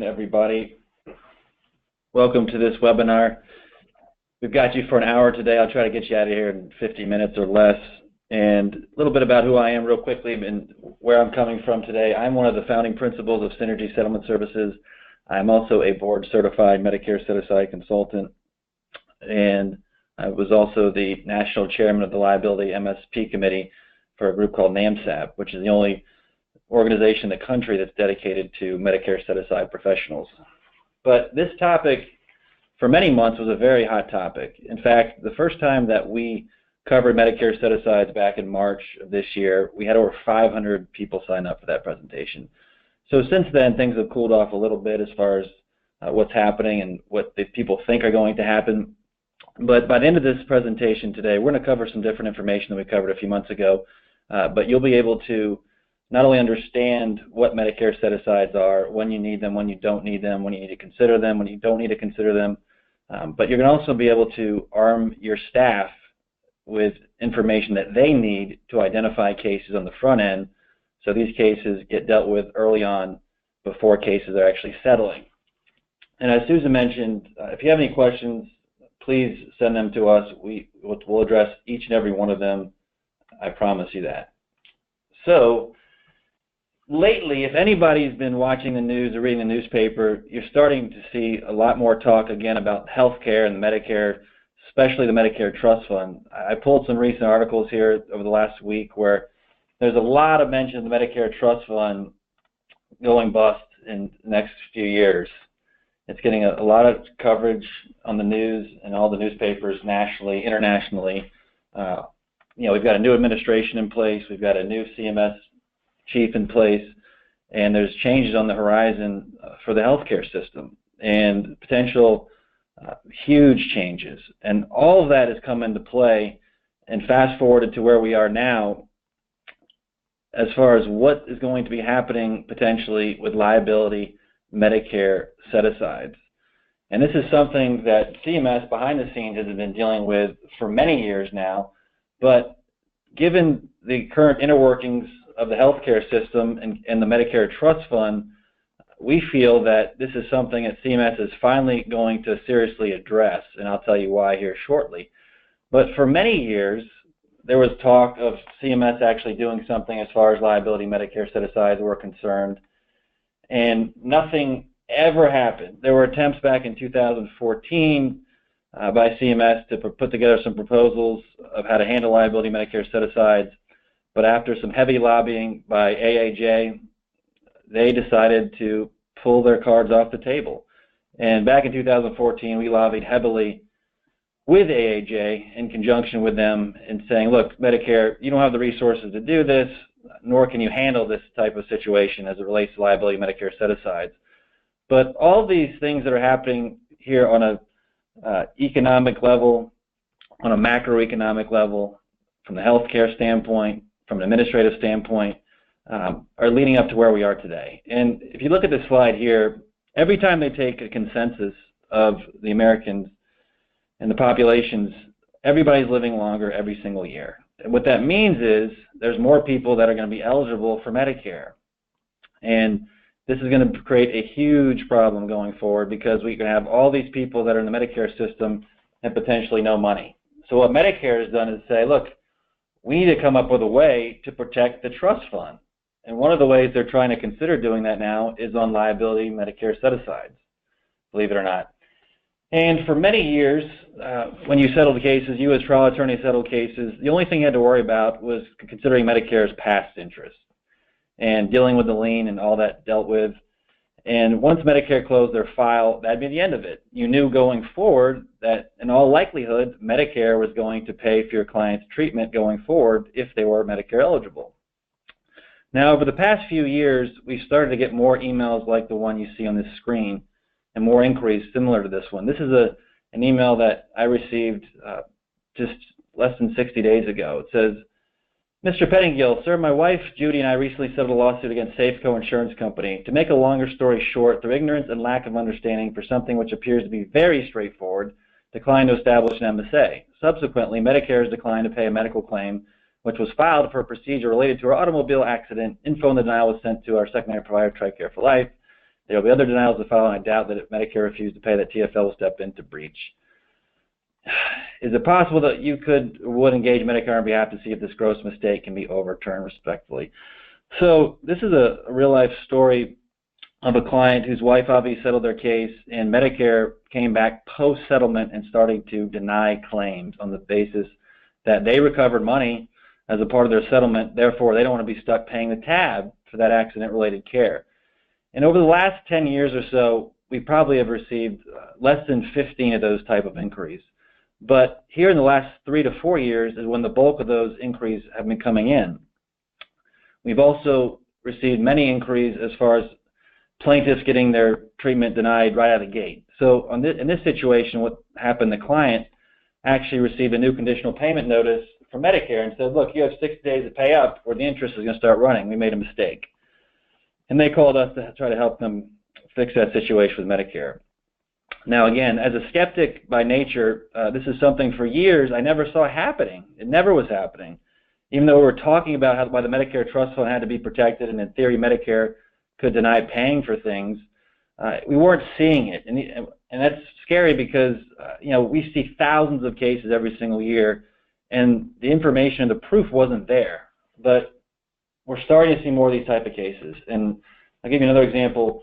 Everybody, welcome to this webinar. We've got you for an hour today. I'll try to get you out of here in 50 minutes or less. And a little bit about who I am real quickly and where I'm coming from today. I'm one of the founding principals of Synergy Settlement Services. I'm also a board certified Medicare set-aside consultant. And I was also the national chairman of the Liability MSA committee for a group called NAMSAP, which is the only organization in the country that's dedicated to Medicare set-aside professionals. But this topic, for many months, was a very hot topic. In fact, the first time that we covered Medicare set-asides back in March of this year, we had over 500 people sign up for that presentation. So since then, things have cooled off a little bit as far as what's happening and what the people think are going to happen. But by the end of this presentation today, we're going to cover some different information than we covered a few months ago. But you'll be able to not only understand what Medicare set-asides are, when you need them, when you don't need them, when you need to consider them, when you don't need to consider them, but you're going to also be able to arm your staff with information that they need to identify cases on the front end, so these cases get dealt with early on before cases are actually settling. And as Susan mentioned, if you have any questions, please send them to us. We'll address each and every one of them. I promise you that. So, lately, if anybody's been watching the news or reading the newspaper, you're starting to see a lot more talk again about healthcare and Medicare, especially the Medicare Trust Fund. I pulled some recent articles here over the last week where there's a lot of mention of the Medicare Trust Fund going bust in the next few years. It's getting a lot of coverage on the news and all the newspapers nationally, internationally. We've got a new administration in place. We've got a new CMS chief in place, and there's changes on the horizon for the healthcare system and potential huge changes. And all of that has come into play and fast forwarded to where we are now as far as what is going to be happening potentially with liability Medicare set-asides. And this is something that CMS behind the scenes has been dealing with for many years now, but given the current inner workings of the healthcare system and the Medicare Trust Fund, we feel that this is something that CMS is finally going to seriously address, and I'll tell you why here shortly. But for many years, there was talk of CMS actually doing something as far as liability Medicare set-asides were concerned, and nothing ever happened. There were attempts back in 2014 by CMS to put together some proposals of how to handle liability Medicare set-asides. But after some heavy lobbying by AAJ, they decided to pull their cards off the table. And back in 2014, we lobbied heavily with AAJ in conjunction with them in saying, look, Medicare, you don't have the resources to do this, nor can you handle this type of situation as it relates to liability Medicare set-asides. But all these things that are happening here on a economic level, on a macroeconomic level, from the healthcare standpoint, from an administrative standpoint, are leading up to where we are today. And if you look at this slide here, every time they take a consensus of the Americans and the populations, everybody's living longer every single year. And what that means is there's more people that are going to be eligible for Medicare. And this is going to create a huge problem going forward because we can have all these people that are in the Medicare system and potentially no money. So what Medicare has done is say, look, we need to come up with a way to protect the trust fund. And one of the ways they're trying to consider doing that now is on liability Medicare set-asides, believe it or not. And for many years, when you settled cases, you as trial attorney settled cases, the only thing you had to worry about was considering Medicare's past interest and dealing with the lien and all that dealt with. And once Medicare closed their file, that'd be the end of it. You knew going forward that in all likelihood, Medicare was going to pay for your client's treatment going forward if they were Medicare eligible. Now, over the past few years, we've started to get more emails like the one you see on this screen and more inquiries similar to this one. This is an email that I received just less than 60 days ago. It says, Mr. Pettingill, sir, my wife, Judy, and I recently settled a lawsuit against Safeco Insurance Company. To make a longer story short, through ignorance and lack of understanding for something which appears to be very straightforward, declined to establish an MSA. Subsequently, Medicare has declined to pay a medical claim, which was filed for a procedure related to our automobile accident. Info on the denial was sent to our secondary provider, TRICARE for Life. There will be other denials to follow, and I doubt that if Medicare refused to pay, that TFL will step in to breach. Is it possible that you would engage Medicare on behalf to see if this gross mistake can be overturned respectfully? So this is a real-life story of a client whose wife obviously settled their case, and Medicare came back post-settlement and starting to deny claims on the basis that they recovered money as a part of their settlement. Therefore, they don't want to be stuck paying the tab for that accident-related care. And over the last 10 years or so, we probably have received less than 15 of those type of inquiries. But here in the last 3 to 4 years is when the bulk of those inquiries have been coming in. We've also received many inquiries as far as plaintiffs getting their treatment denied right out of the gate. So in this situation, what happened, the client actually received a new conditional payment notice from Medicare and said, look, you have 60 days to pay up or the interest is going to start running. We made a mistake. And they called us to try to help them fix that situation with Medicare. Now, again, as a skeptic by nature, this is something for years I never saw happening. It never was happening. Even though we were talking about why the Medicare trust fund had to be protected and in theory Medicare could deny paying for things, we weren't seeing it. And that's scary because we see thousands of cases every single year, and the information, the proof wasn't there. But we're starting to see more of these type of cases. And I'll give you another example.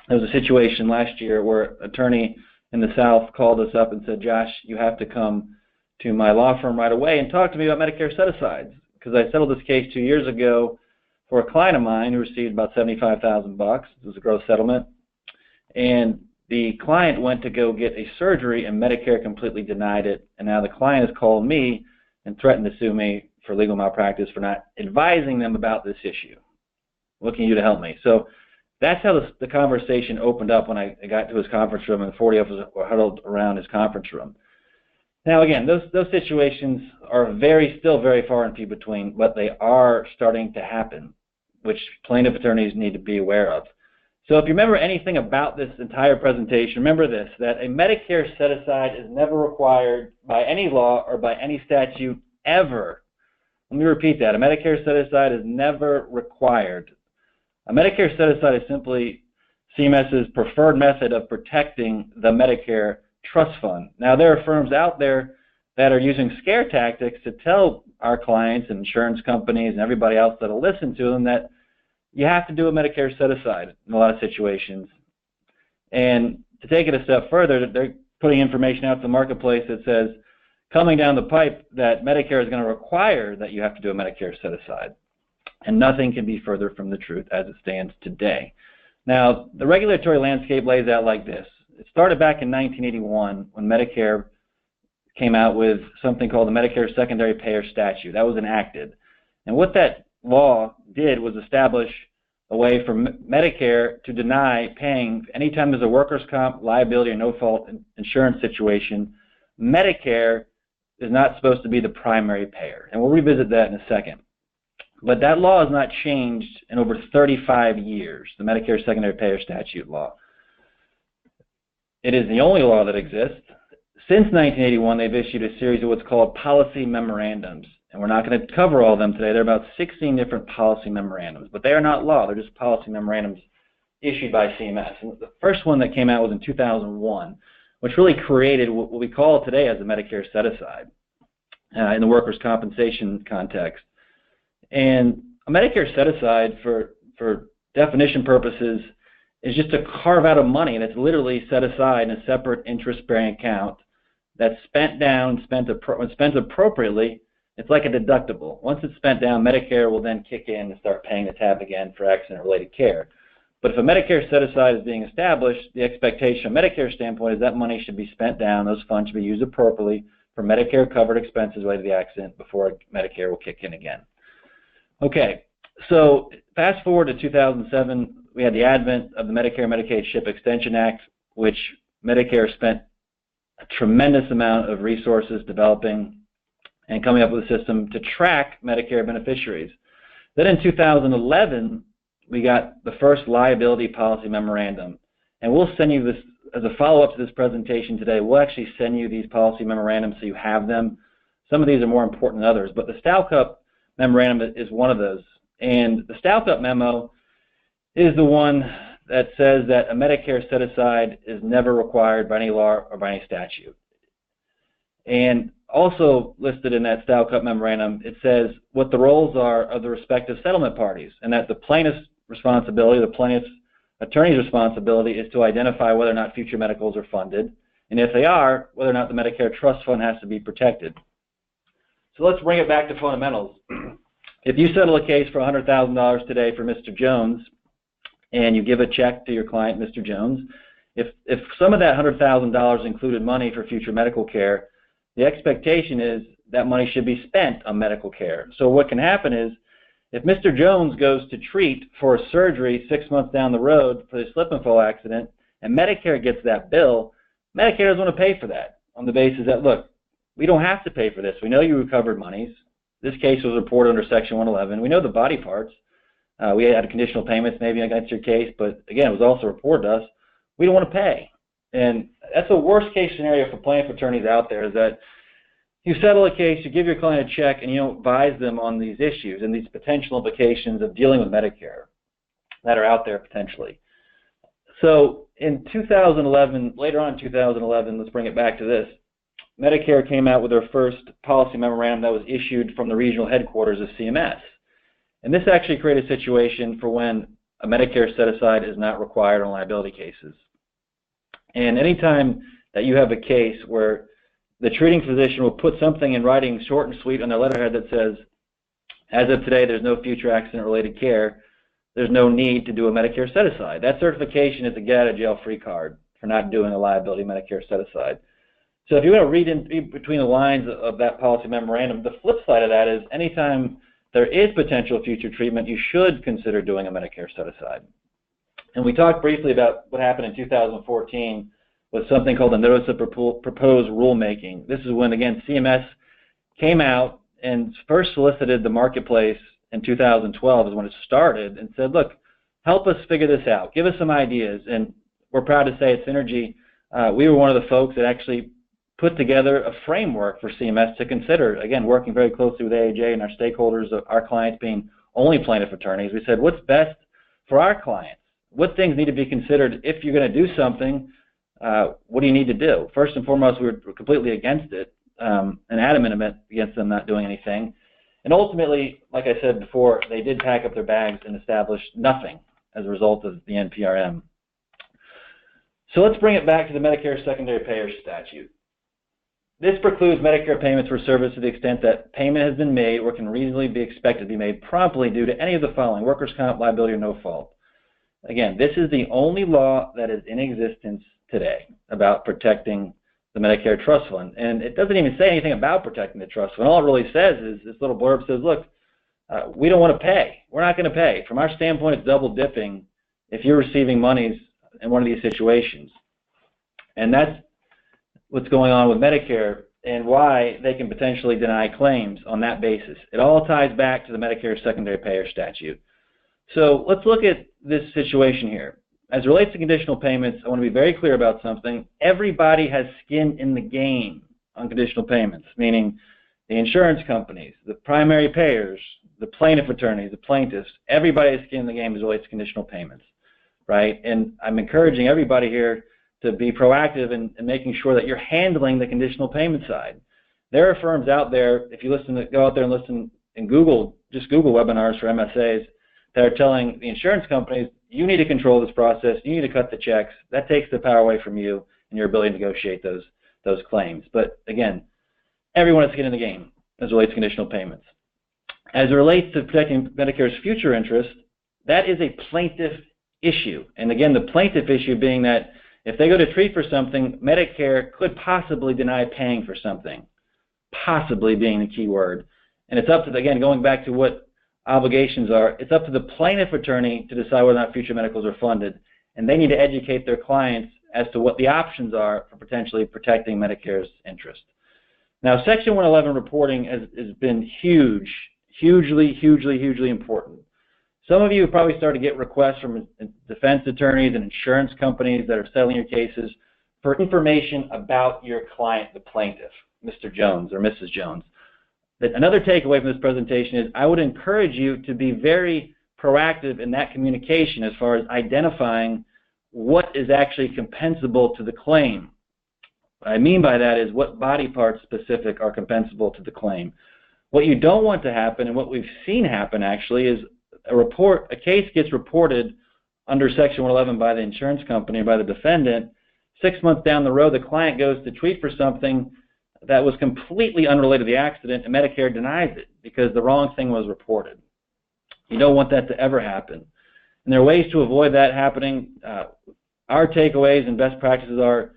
There was a situation last year where an attorney in the South called us up and said, Josh, you have to come to my law firm right away and talk to me about Medicare set-asides, because I settled this case 2 years ago for a client of mine who received about $75,000. It was a gross settlement. And the client went to go get a surgery, and Medicare completely denied it. And now the client has called me and threatened to sue me for legal malpractice for not advising them about this issue. What can you do to help me? So that's how the conversation opened up when I got to his conference room, and 40 of us were huddled around his conference room. Now, again, those situations are still very far and few between, but they are starting to happen, which plaintiff attorneys need to be aware of. So if you remember anything about this entire presentation, remember this, that a Medicare set-aside is never required by any law or by any statute ever. Let me repeat that. A Medicare set-aside is never required. A Medicare set-aside is simply CMS's preferred method of protecting the Medicare trust fund. Now, there are firms out there that are using scare tactics to tell our clients and insurance companies and everybody else that will listen to them that you have to do a Medicare set-aside in a lot of situations. And to take it a step further, they're putting information out to the marketplace that says, coming down the pipe, that Medicare is going to require that you have to do a Medicare set-aside. And nothing can be further from the truth as it stands today. Now, the regulatory landscape lays out like this. It started back in 1981 when Medicare came out with something called the Medicare Secondary Payer Statute. That was enacted. And what that law did was establish a way for Medicare to deny paying anytime there's a workers' comp, liability, or no-fault insurance situation. Medicare is not supposed to be the primary payer. And we'll revisit that in a second. But that law has not changed in over 35 years, the Medicare Secondary Payer Statute law. It is the only law that exists. Since 1981, they've issued a series of what's called policy memorandums. And we're not going to cover all of them today. There are about 16 different policy memorandums. But they are not law. They're just policy memorandums issued by CMS. And the first one that came out was in 2001, which really created what we call today as a Medicare set-aside in the workers' compensation context. And a Medicare set-aside, for definition purposes, is just to carve out of money that's literally set aside in a separate interest-bearing account that's spent down, spent appropriately. It's like a deductible. Once it's spent down, Medicare will then kick in and start paying the tab again for accident-related care. But if a Medicare set-aside is being established, the expectation from Medicare's standpoint is that money should be spent down, those funds should be used appropriately for Medicare-covered expenses related to the accident before Medicare will kick in again. Okay, so fast forward to 2007, we had the advent of the Medicare-Medicaid SHIP Extension Act, which Medicare spent a tremendous amount of resources developing and coming up with a system to track Medicare beneficiaries. Then in 2011, we got the first liability policy memorandum. And we'll send you this, as a follow-up to this presentation today, we'll actually send you these policy memorandums so you have them. Some of these are more important than others, but the Stalcup memorandum is one of those. And the Stalcup memo is the one that says that a Medicare set-aside is never required by any law or by any statute. And also listed in that Style Cut Memorandum, it says what the roles are of the respective settlement parties, and that the plaintiff's responsibility, the plaintiff's attorney's responsibility is to identify whether or not future medicals are funded, and if they are, whether or not the Medicare trust fund has to be protected. So let's bring it back to fundamentals. If you settle a case for $100,000 today for Mr. Jones, and you give a check to your client, Mr. Jones, if some of that $100,000 included money for future medical care, the expectation is that money should be spent on medical care. So what can happen is, if Mr. Jones goes to treat for a surgery 6 months down the road for the slip and fall accident, and Medicare gets that bill, Medicare doesn't want to pay for that on the basis that, look, we don't have to pay for this. We know you recovered monies. This case was reported under Section 111. We know the body parts. We had conditional payments maybe against your case, but again, it was also reported to us. We don't want to pay. And that's the worst case scenario for plaintiff attorneys out there, is that you settle a case, you give your client a check, and you don't advise them on these issues and these potential implications of dealing with Medicare that are out there potentially. So in 2011, later on in 2011, let's bring it back to this, Medicare came out with their first policy memorandum that was issued from the regional headquarters of CMS. And this actually created a situation for when a Medicare set-aside is not required on liability cases. And anytime that you have a case where the treating physician will put something in writing short and sweet on their letterhead that says, as of today, there's no future accident-related care, there's no need to do a Medicare set-aside. That certification is a get-out-of-jail-free card for not doing a liability Medicare set-aside. So if you want to read in between the lines of that policy memorandum, the flip side of that is anytime there is potential future treatment, you should consider doing a Medicare set-aside. And we talked briefly about what happened in 2014 with something called the Notice of Proposed Rulemaking. This is when, again, CMS came out and first solicited the marketplace in 2012 is when it started and said, look, help us figure this out. Give us some ideas. And we're proud to say at Synergy, we were one of the folks that actually put together a framework for CMS to consider, again, working very closely with AAJ and our stakeholders, our clients being only plaintiff attorneys. We said, what's best for our clients? What things need to be considered if you're going to do something? What do you need to do? First and foremost, we were completely against it and adamant against them not doing anything. And ultimately, like I said before, they did pack up their bags and establish nothing as a result of the NPRM. So let's bring it back to the Medicare Secondary Payer Statute. This precludes Medicare payments for service to the extent that payment has been made or can reasonably be expected to be made promptly due to any of the following: workers' comp, liability, or no fault. Again, this is the only law that is in existence today about protecting the Medicare trust fund. And it doesn't even say anything about protecting the trust fund. All it really says is this little blurb says, look, we don't want to pay. We're not going to pay. From our standpoint, it's double dipping if you're receiving monies in one of these situations. And that's what's going on with Medicare and why they can potentially deny claims on that basis. It all ties back to the Medicare Secondary Payer Statute. So let's look at this situation here. As it relates to conditional payments, I want to be very clear about something. Everybody has skin in the game on conditional payments, meaning the insurance companies, the primary payers, the plaintiff attorneys, the plaintiffs, everybody has skin in the game as it relates to conditional payments, right? And I'm encouraging everybody here to be proactive in making sure that you're handling the conditional payment side. There are firms out there, if you go out there and listen and Google, just Google webinars for MSAs, that are telling the insurance companies, you need to control this process, you need to cut the checks. That takes the power away from you and your ability to negotiate those claims. But again, everyone has skin in the game as it relates to conditional payments. As it relates to protecting Medicare's future interest, that is a plaintiff issue. And again, the plaintiff issue being that if they go to treat for something, Medicare could possibly deny paying for something, possibly being the key word. And it's up to, again, going back to what obligations are, it's up to the plaintiff attorney to decide whether or not future medicals are funded, and they need to educate their clients as to what the options are for potentially protecting Medicare's interest. Now, Section 111 reporting has been hugely important. Some of you have probably started to get requests from defense attorneys and insurance companies that are settling your cases for information about your client, the plaintiff, Mr. Jones or Mrs. Jones. Another takeaway from this presentation is I would encourage you to be very proactive in that communication as far as identifying what is actually compensable to the claim. What I mean by that is what body parts specific are compensable to the claim. What you don't want to happen, and what we've seen happen actually, is a case gets reported under Section 111 by the insurance company or by the defendant. 6 months down the road, the client goes to treat for something that was completely unrelated to the accident, and Medicare denies it because the wrong thing was reported. You don't want that to ever happen. And there are ways to avoid that happening. Our takeaways and best practices are,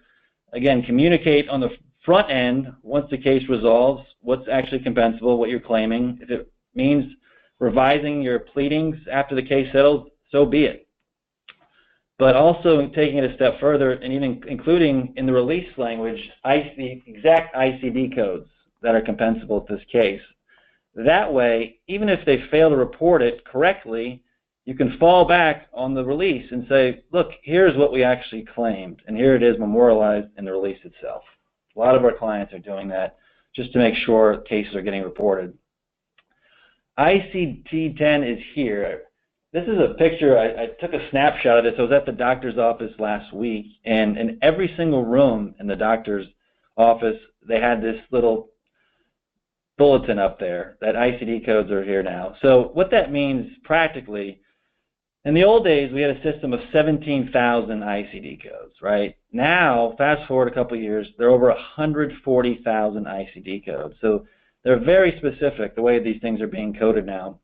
again, communicate on the front end once the case resolves what's actually compensable, what you're claiming. If it means revising your pleadings after the case settles, so be it. But also taking it a step further and even including in the release language the exact ICD codes that are compensable to this case. That way, even if they fail to report it correctly, you can fall back on the release and say, look, here's what we actually claimed, and here it is memorialized in the release itself. A lot of our clients are doing that just to make sure cases are getting reported. ICD-10 is here. This is a picture. I took a snapshot of this. I was at the doctor's office last week, and in every single room in the doctor's office, they had this little bulletin up there that ICD codes are here now. So what that means practically, in the old days, we had a system of 17,000 ICD codes, right? Now, fast forward a couple of years, there are over 140,000 ICD codes. So they're very specific, the way these things are being coded now.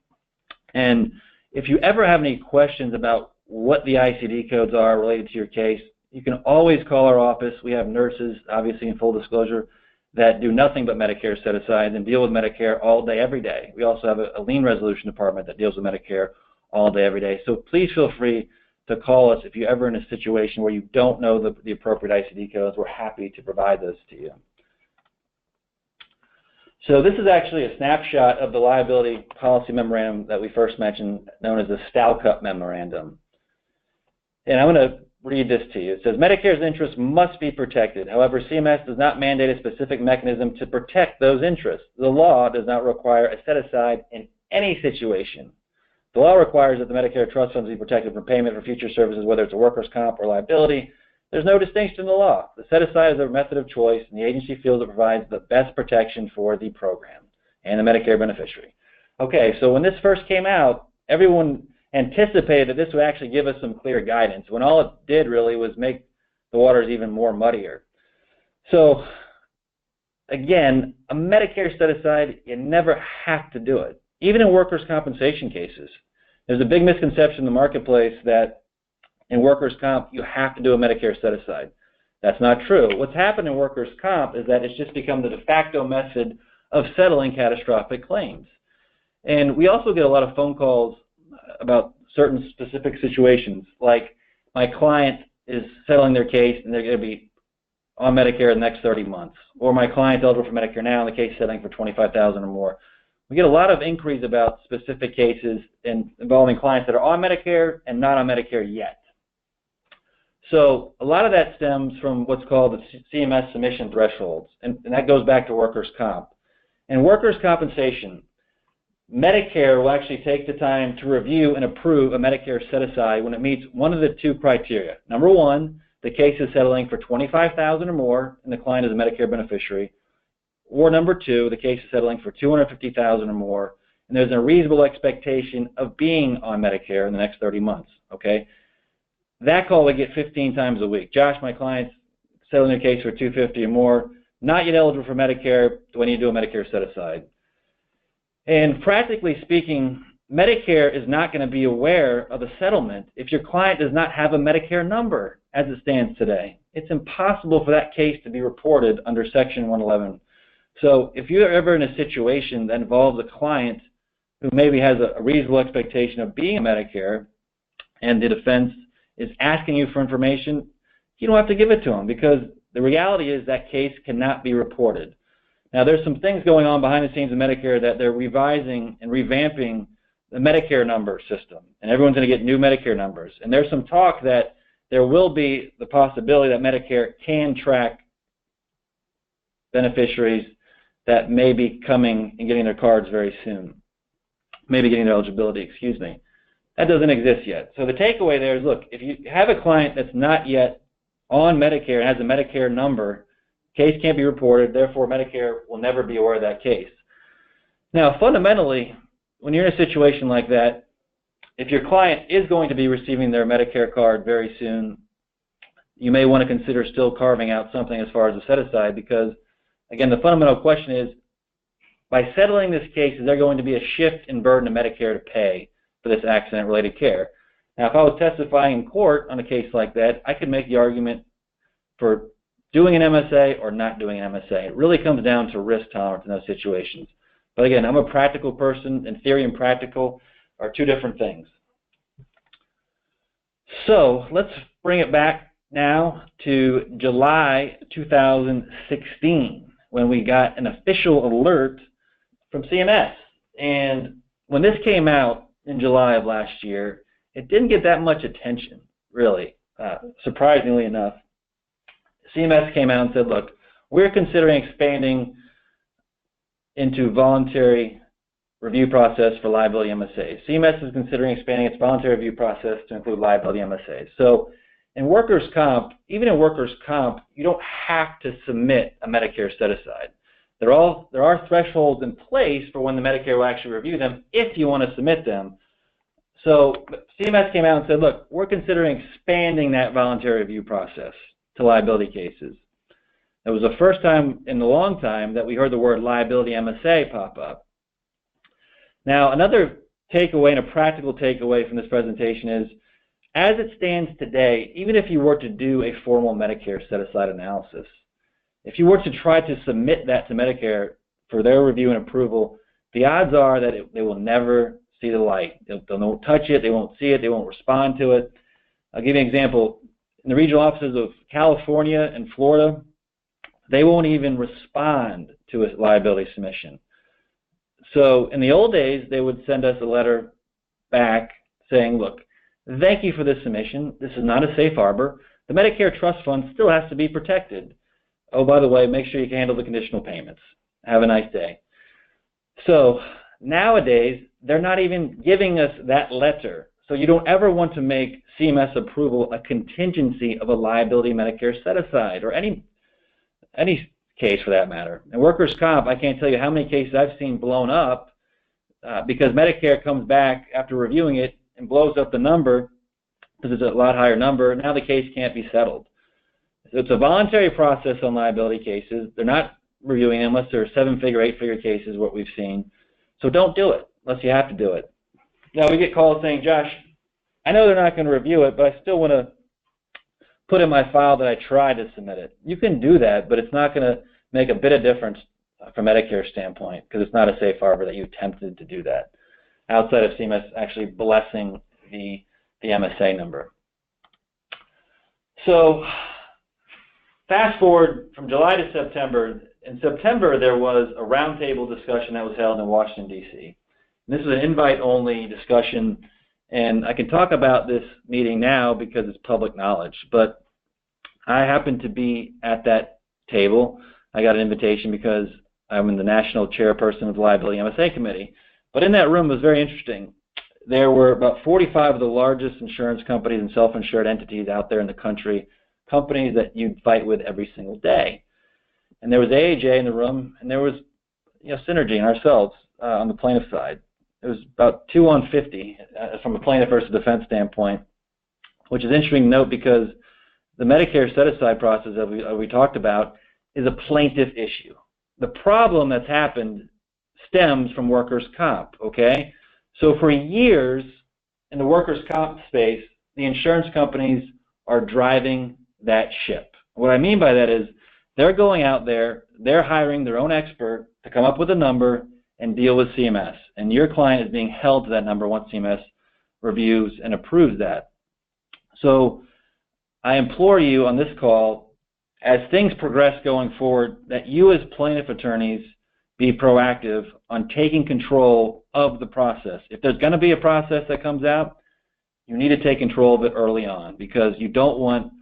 And if you ever have any questions about what the ICD codes are related to your case, you can always call our office. We have nurses, obviously in full disclosure, that do nothing but Medicare set-asides and deal with Medicare all day, every day. We also have a lien resolution department that deals with Medicare all day, every day. So please feel free to call us if you're ever in a situation where you don't know the appropriate ICD codes. We're happy to provide those to you. So this is actually a snapshot of the liability policy memorandum that we first mentioned, known as the Stalcup Memorandum. And I'm going to read this to you. It says, Medicare's interests must be protected. However, CMS does not mandate a specific mechanism to protect those interests. The law does not require a set-aside in any situation. The law requires that the Medicare trust funds be protected from payment for future services, whether it's a workers' comp or liability. There's no distinction in the law. The set-aside is a method of choice, and the agency feels it provides the best protection for the program and the Medicare beneficiary. Okay, so when this first came out, everyone anticipated that this would actually give us some clear guidance, when all it did really was make the waters even more muddier. So, again, a Medicare set-aside, you never have to do it. Even in workers' compensation cases, there's a big misconception in the marketplace that in workers' comp, you have to do a Medicare set-aside. That's not true. What's happened in workers' comp is that it's just become the de facto method of settling catastrophic claims. And we also get a lot of phone calls about certain specific situations, like my client is settling their case and they're going to be on Medicare in the next 30 months, or my client's eligible for Medicare now and the case is settling for $25,000 or more. We get a lot of inquiries about specific cases involving clients that are on Medicare and not on Medicare yet. So a lot of that stems from what's called the CMS submission thresholds, and that goes back to workers' comp. In workers' compensation, Medicare will actually take the time to review and approve a Medicare set-aside when it meets one of the two criteria. Number one, the case is settling for $25,000 or more and the client is a Medicare beneficiary. Or number two, the case is settling for $250,000 or more and there's a reasonable expectation of being on Medicare in the next 30 months, okay? That call we get 15 times a week. Josh, my client's settling their case for $250,000 or more, not yet eligible for Medicare, do I need to do a Medicare set-aside? And practically speaking, Medicare is not going to be aware of a settlement if your client does not have a Medicare number as it stands today. It's impossible for that case to be reported under Section 111. So if you're ever in a situation that involves a client who maybe has a reasonable expectation of being a Medicare and the defense is asking you for information, you don't have to give it to them because the reality is that case cannot be reported. Now, there's some things going on behind the scenes in Medicare that they're revising and revamping the Medicare number system, and everyone's going to get new Medicare numbers. And there's some talk that there will be the possibility that Medicare can track beneficiaries that may be coming and getting their cards very soon, maybe getting their eligibility, excuse me. That doesn't exist yet. So the takeaway there is, look, if you have a client that's not yet on Medicare and has a Medicare number, case can't be reported, therefore Medicare will never be aware of that case. Now, fundamentally, when you're in a situation like that, if your client is going to be receiving their Medicare card very soon, you may want to consider still carving out something as far as a set-aside because, again, the fundamental question is, by settling this case, is there going to be a shift in burden of Medicare to pay for this accident-related care? Now, if I was testifying in court on a case like that, I could make the argument for doing an MSA or not doing an MSA. It really comes down to risk tolerance in those situations. But again, I'm a practical person, and theory and practical are two different things. So let's bring it back now to July 2016 when we got an official alert from CMS. And when this came out in July of last year, it didn't get that much attention, really, surprisingly enough. CMS came out and said, look, we're considering expanding into voluntary review process for liability MSAs. CMS is considering expanding its voluntary review process to include liability MSAs. So in workers' comp, even in workers' comp, you don't have to submit a Medicare set-aside. There are thresholds in place for when the Medicare will actually review them if you want to submit them. So CMS came out and said, look, we're considering expanding that voluntary review process to liability cases. It was the first time in a long time that we heard the word liability MSA pop up. Now, another takeaway and a practical takeaway from this presentation is, as it stands today, even if you were to do a formal Medicare set-aside analysis, if you were to try to submit that to Medicare for their review and approval, the odds are that they will never see the light. They won't touch it, they won't see it, they won't respond to it. I'll give you an example. In the regional offices of California and Florida, they won't even respond to a liability submission. So in the old days, they would send us a letter back saying, look, thank you for this submission. This is not a safe harbor. The Medicare trust fund still has to be protected. Oh, by the way, make sure you can handle the conditional payments. Have a nice day. So nowadays, they're not even giving us that letter. So you don't ever want to make CMS approval a contingency of a liability Medicare set-aside or any case for that matter. In workers' comp, I can't tell you how many cases I've seen blown up because Medicare comes back after reviewing it and blows up the number because it's a lot higher number, and now the case can't be settled. So it's a voluntary process on liability cases. They're not reviewing them unless they're 7-figure, 8-figure cases, what we've seen. So don't do it unless you have to do it. Now we get calls saying, Josh, I know they're not going to review it, but I still want to put in my file that I tried to submit it. You can do that, but it's not going to make a bit of difference from Medicare standpoint because it's not a safe harbor that you attempted to do that outside of CMS actually blessing the MSA number. So fast forward from July to September. In September, there was a roundtable discussion that was held in Washington, D.C. This is an invite-only discussion, and I can talk about this meeting now because it's public knowledge, but I happened to be at that table. I got an invitation because I'm the national chairperson of the Liability MSA Committee. But in that room, it was very interesting. There were about 45 of the largest insurance companies and self-insured entities out there in the country, companies that you'd fight with every single day. And there was AAJ in the room, and there was Synergy and ourselves on the plaintiff side. It was about 2 on 50 from a plaintiff versus defense standpoint, which is interesting to note because the Medicare set-aside process that we talked about is a plaintiff issue. The problem that's happened stems from workers' comp, okay? So for years in the workers' comp space, the insurance companies are driving that ship. What I mean by that is they're going out there, they're hiring their own expert to come up with a number and deal with CMS. And your client is being held to that number once CMS reviews and approves that. So I implore you on this call, as things progress going forward, that you as plaintiff attorneys be proactive on taking control of the process. If there's going to be a process that comes out, you need to take control of it early on because you don't want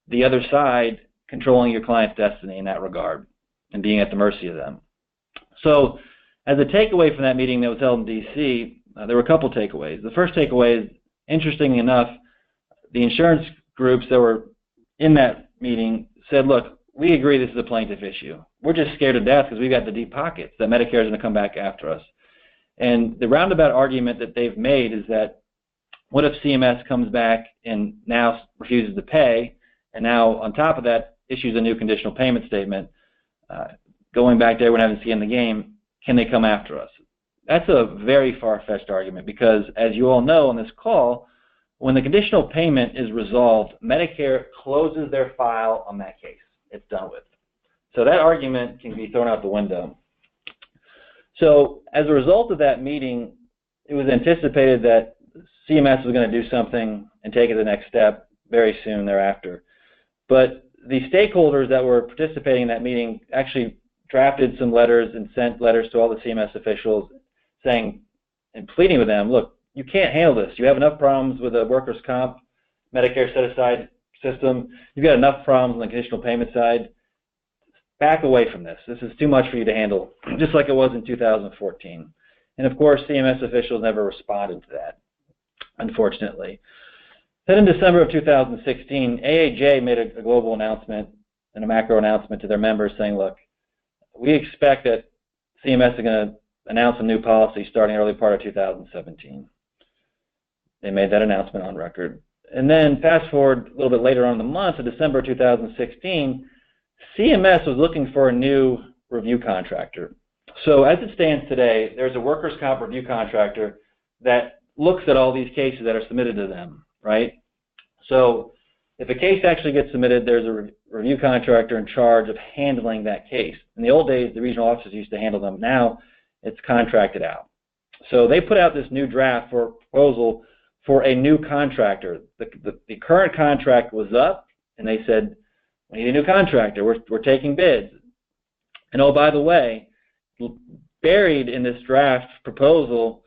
the other side controlling your client's destiny in that regard and being at the mercy of them. So as a takeaway from that meeting that was held in D.C., there were a couple takeaways. The first takeaway is, interestingly enough, the insurance groups that were in that meeting said, look, we agree this is a plaintiff issue. We're just scared to death because we've got the deep pockets that Medicare is going to come back after us. And the roundabout argument that they've made is that what if CMS comes back and now refuses to pay, and now on top of that issues a new conditional payment statement, going back to everyone having skin in the game, can they come after us? That's a very far-fetched argument because, as you all know on this call, when the conditional payment is resolved, Medicare closes their file on that case. It's done with. So that argument can be thrown out the window. So as a result of that meeting, it was anticipated that CMS was going to do something and take it the next step very soon thereafter. But the stakeholders that were participating in that meeting actually drafted some letters and sent letters to all the CMS officials saying and pleading with them, look, you can't handle this. You have enough problems with the workers' comp Medicare set-aside system. You've got enough problems on the conditional payment side. Back away from this. This is too much for you to handle, just like it was in 2014. And of course, CMS officials never responded to that, unfortunately. Then in December of 2016, AAJ made a global announcement and a macro announcement to their members saying, look, we expect that CMS is going to announce a new policy starting early part of 2017. They made that announcement on record. And then fast forward a little bit later on in the month of December 2016, CMS was looking for a new review contractor. So as it stands today, there's a workers' comp review contractor that looks at all these cases that are submitted to them, right? So if a case actually gets submitted, there's a review contractor in charge of handling that case. In the old days, the regional offices used to handle them. Now it's contracted out. So they put out this new draft for proposal for a new contractor. The current contract was up, and they said, we need a new contractor. We're taking bids. And oh, by the way, buried in this draft proposal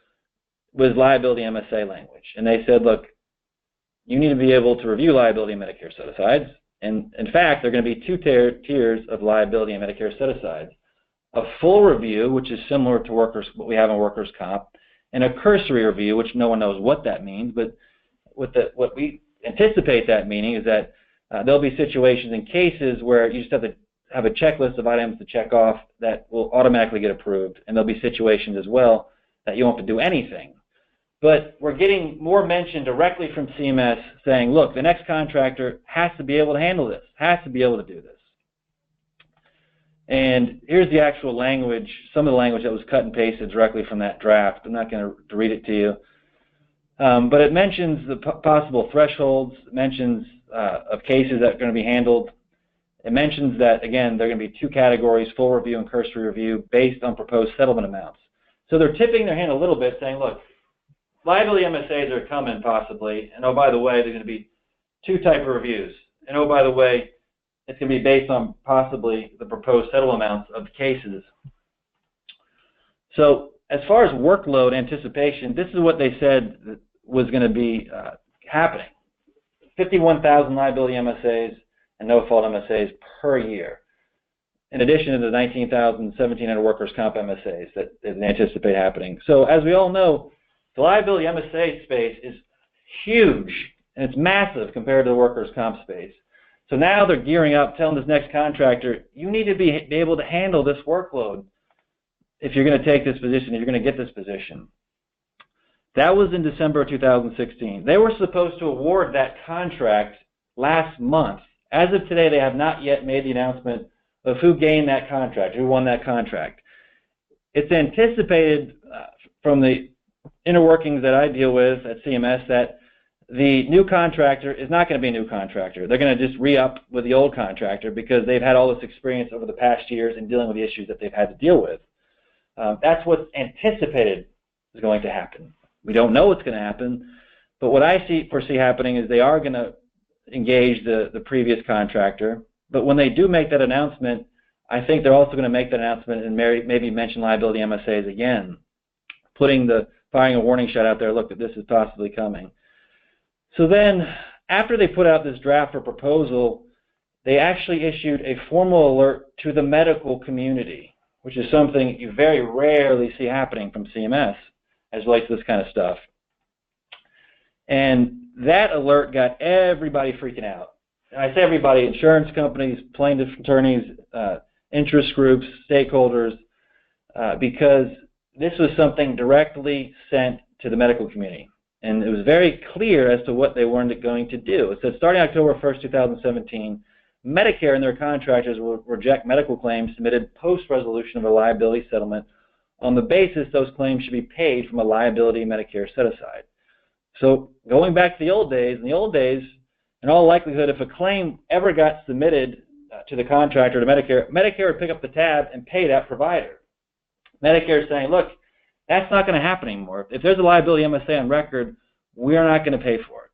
was liability MSA language. And they said, look, you need to be able to review liability and Medicare set-asides. And in fact, there are going to be two tiers of liability and Medicare set-asides. A full review, which is similar to what we have in workers' comp, and a cursory review, which no one knows what that means. But what we anticipate that meaning is that there'll be situations and cases where you just have to have a checklist of items to check off that will automatically get approved. And there'll be situations as well that you won't have to do anything. But we're getting more mention directly from CMS saying, look, the next contractor has to be able to handle this, has to be able to do this. And here's the actual language, some of the language that was cut and pasted directly from that draft. I'm not going to read it to you. But it mentions the possible thresholds, it mentions of cases that are going to be handled. It mentions that, again, there are going to be two categories, full review and cursory review, based on proposed settlement amounts. So they're tipping their hand a little bit, saying, look, liability MSAs are coming possibly, and oh, by the way, there's going to be two type of reviews. And oh, by the way, it's going to be based on possibly the proposed settlement amounts of the cases. So as far as workload anticipation, this is what they said was going to be happening. 51,000 liability MSAs and no-fault MSAs per year, in addition to the 19,000, 1,700 workers' comp MSAs that they anticipate happening. So as we all know, the liability MSA space is huge, and it's massive compared to the workers' comp space. So now they're gearing up, telling this next contractor, you need to be able to handle this workload if you're going to take this position, if you're going to get this position. That was in December of 2016. They were supposed to award that contract last month. As of today, they have not yet made the announcement of who gained that contract, who won that contract. It's anticipated from the inner workings that I deal with at CMS that the new contractor is not going to be a new contractor. They're going to just re-up with the old contractor because they've had all this experience over the past years in dealing with the issues that they've had to deal with. That's what's anticipated is going to happen. We don't know what's going to happen, but what I foresee happening is they are going to engage the previous contractor. But when they do make that announcement, I think they're also going to make that announcement and maybe mention liability MSAs again, firing a warning shot out there, look, that this is possibly coming. So then, after they put out this draft for proposal, they actually issued a formal alert to the medical community, which is something you very rarely see happening from CMS. as relates to this kind of stuff. And that alert got everybody freaking out. And I say everybody, insurance companies, plaintiff attorneys, interest groups, stakeholders, because this was something directly sent to the medical community. And it was very clear as to what they weren't going to do. It said starting October 1st, 2017, Medicare and their contractors will reject medical claims submitted post-resolution of a liability settlement on the basis those claims should be paid from a liability Medicare set-aside. So going back to the old days, in all likelihood, if a claim ever got submitted to the contractor, to Medicare would pick up the tab and pay that provider. Medicare is saying, look, that's not going to happen anymore. If there's a liability MSA on record, we are not going to pay for it.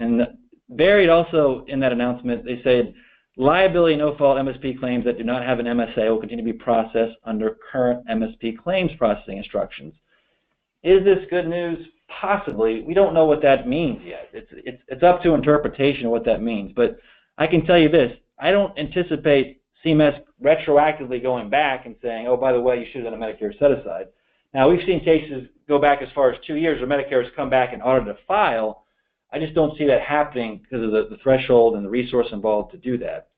And buried also in that announcement, they said, liability no-fault MSP claims that do not have an MSA will continue to be processed under current MSP claims processing instructions. Is this good news? Possibly. We don't know what that means yet. It's up to interpretation of what that means. But I can tell you this, I don't anticipate CMS retroactively going back and saying, oh, by the way, you should have done a Medicare set-aside. Now, we've seen cases go back as far as 2 years where Medicare has come back and audited a file. I just don't see that happening because of the threshold and the resource involved to do that.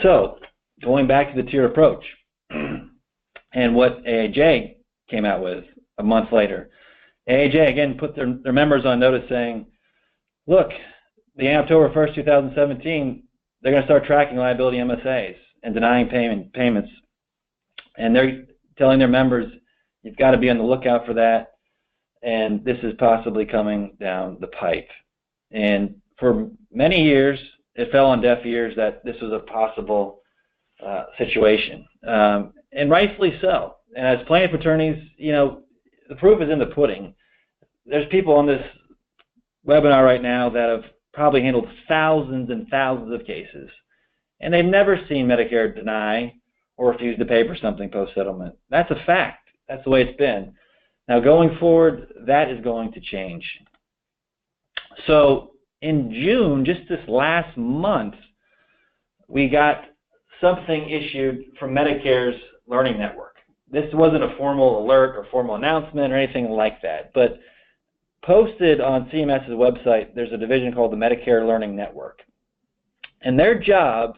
So, going back to the tiered approach and what AAJ came out with a month later. AAJ, again, put their members on notice saying, look, the October 1st, 2017, they're going to start tracking liability MSAs and denying payments. And they're telling their members, you've got to be on the lookout for that, and this is possibly coming down the pipe. And for many years, it fell on deaf ears that this was a possible situation, and rightfully so. And as plaintiff attorneys, you know, the proof is in the pudding. There's people on this webinar right now that have probably handled thousands and thousands of cases, and they've never seen Medicare deny or refuse to pay for something post-settlement. That's a fact. That's the way it's been. Now, going forward, that is going to change. So in June, just this last month, we got something issued from Medicare's Learning Network. This wasn't a formal alert or formal announcement or anything like that, but posted on CMS's website, there's a division called the Medicare Learning Network. And their job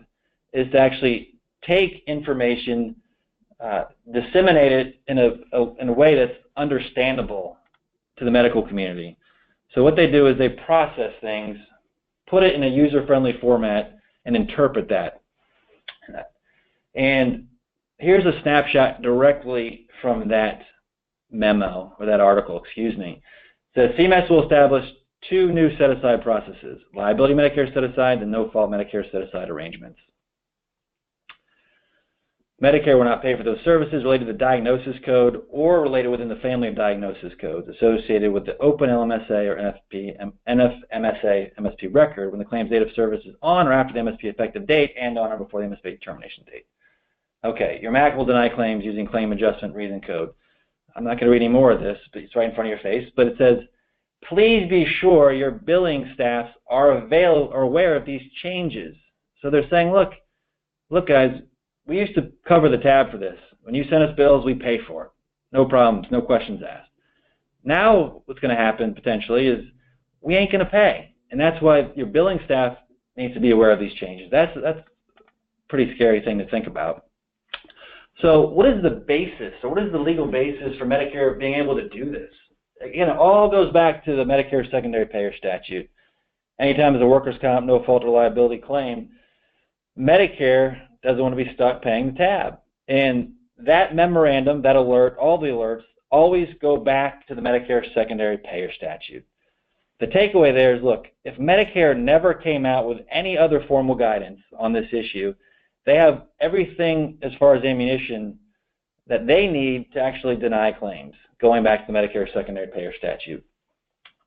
is to actually take information, disseminate it in a way that's understandable to the medical community. So what they do is they process things, put it in a user-friendly format, and interpret that. And here's a snapshot directly from that memo, or that article, excuse me. It says CMS will establish two new set-aside processes, liability Medicare set-aside and no-fault Medicare set-aside arrangements. Medicare will not pay for those services related to the diagnosis code or related within the family of diagnosis codes associated with the open LMSA or NFMSA MSP record when the claim's date of service is on or after the MSP effective date and on or before the MSP termination date. Okay, your MAC will deny claims using claim adjustment reason code. I'm not going to read any more of this, but it's right in front of your face, but it says, please be sure your billing staffs are aware of these changes. So they're saying, look guys, we used to cover the tab for this. When you send us bills, we pay for it. No problems, no questions asked. Now what's going to happen potentially is we ain't going to pay. And that's why your billing staff needs to be aware of these changes. That's a pretty scary thing to think about. So what is the basis, or what is the legal basis for Medicare being able to do this? Again, it all goes back to the Medicare secondary payer statute. Anytime there's a workers' comp, no fault or liability claim, Medicare doesn't want to be stuck paying the tab. And that memorandum, that alert, all the alerts, always go back to the Medicare secondary payer statute. The takeaway there is, look, if Medicare never came out with any other formal guidance on this issue, they have everything as far as ammunition that they need to actually deny claims, going back to the Medicare secondary payer statute.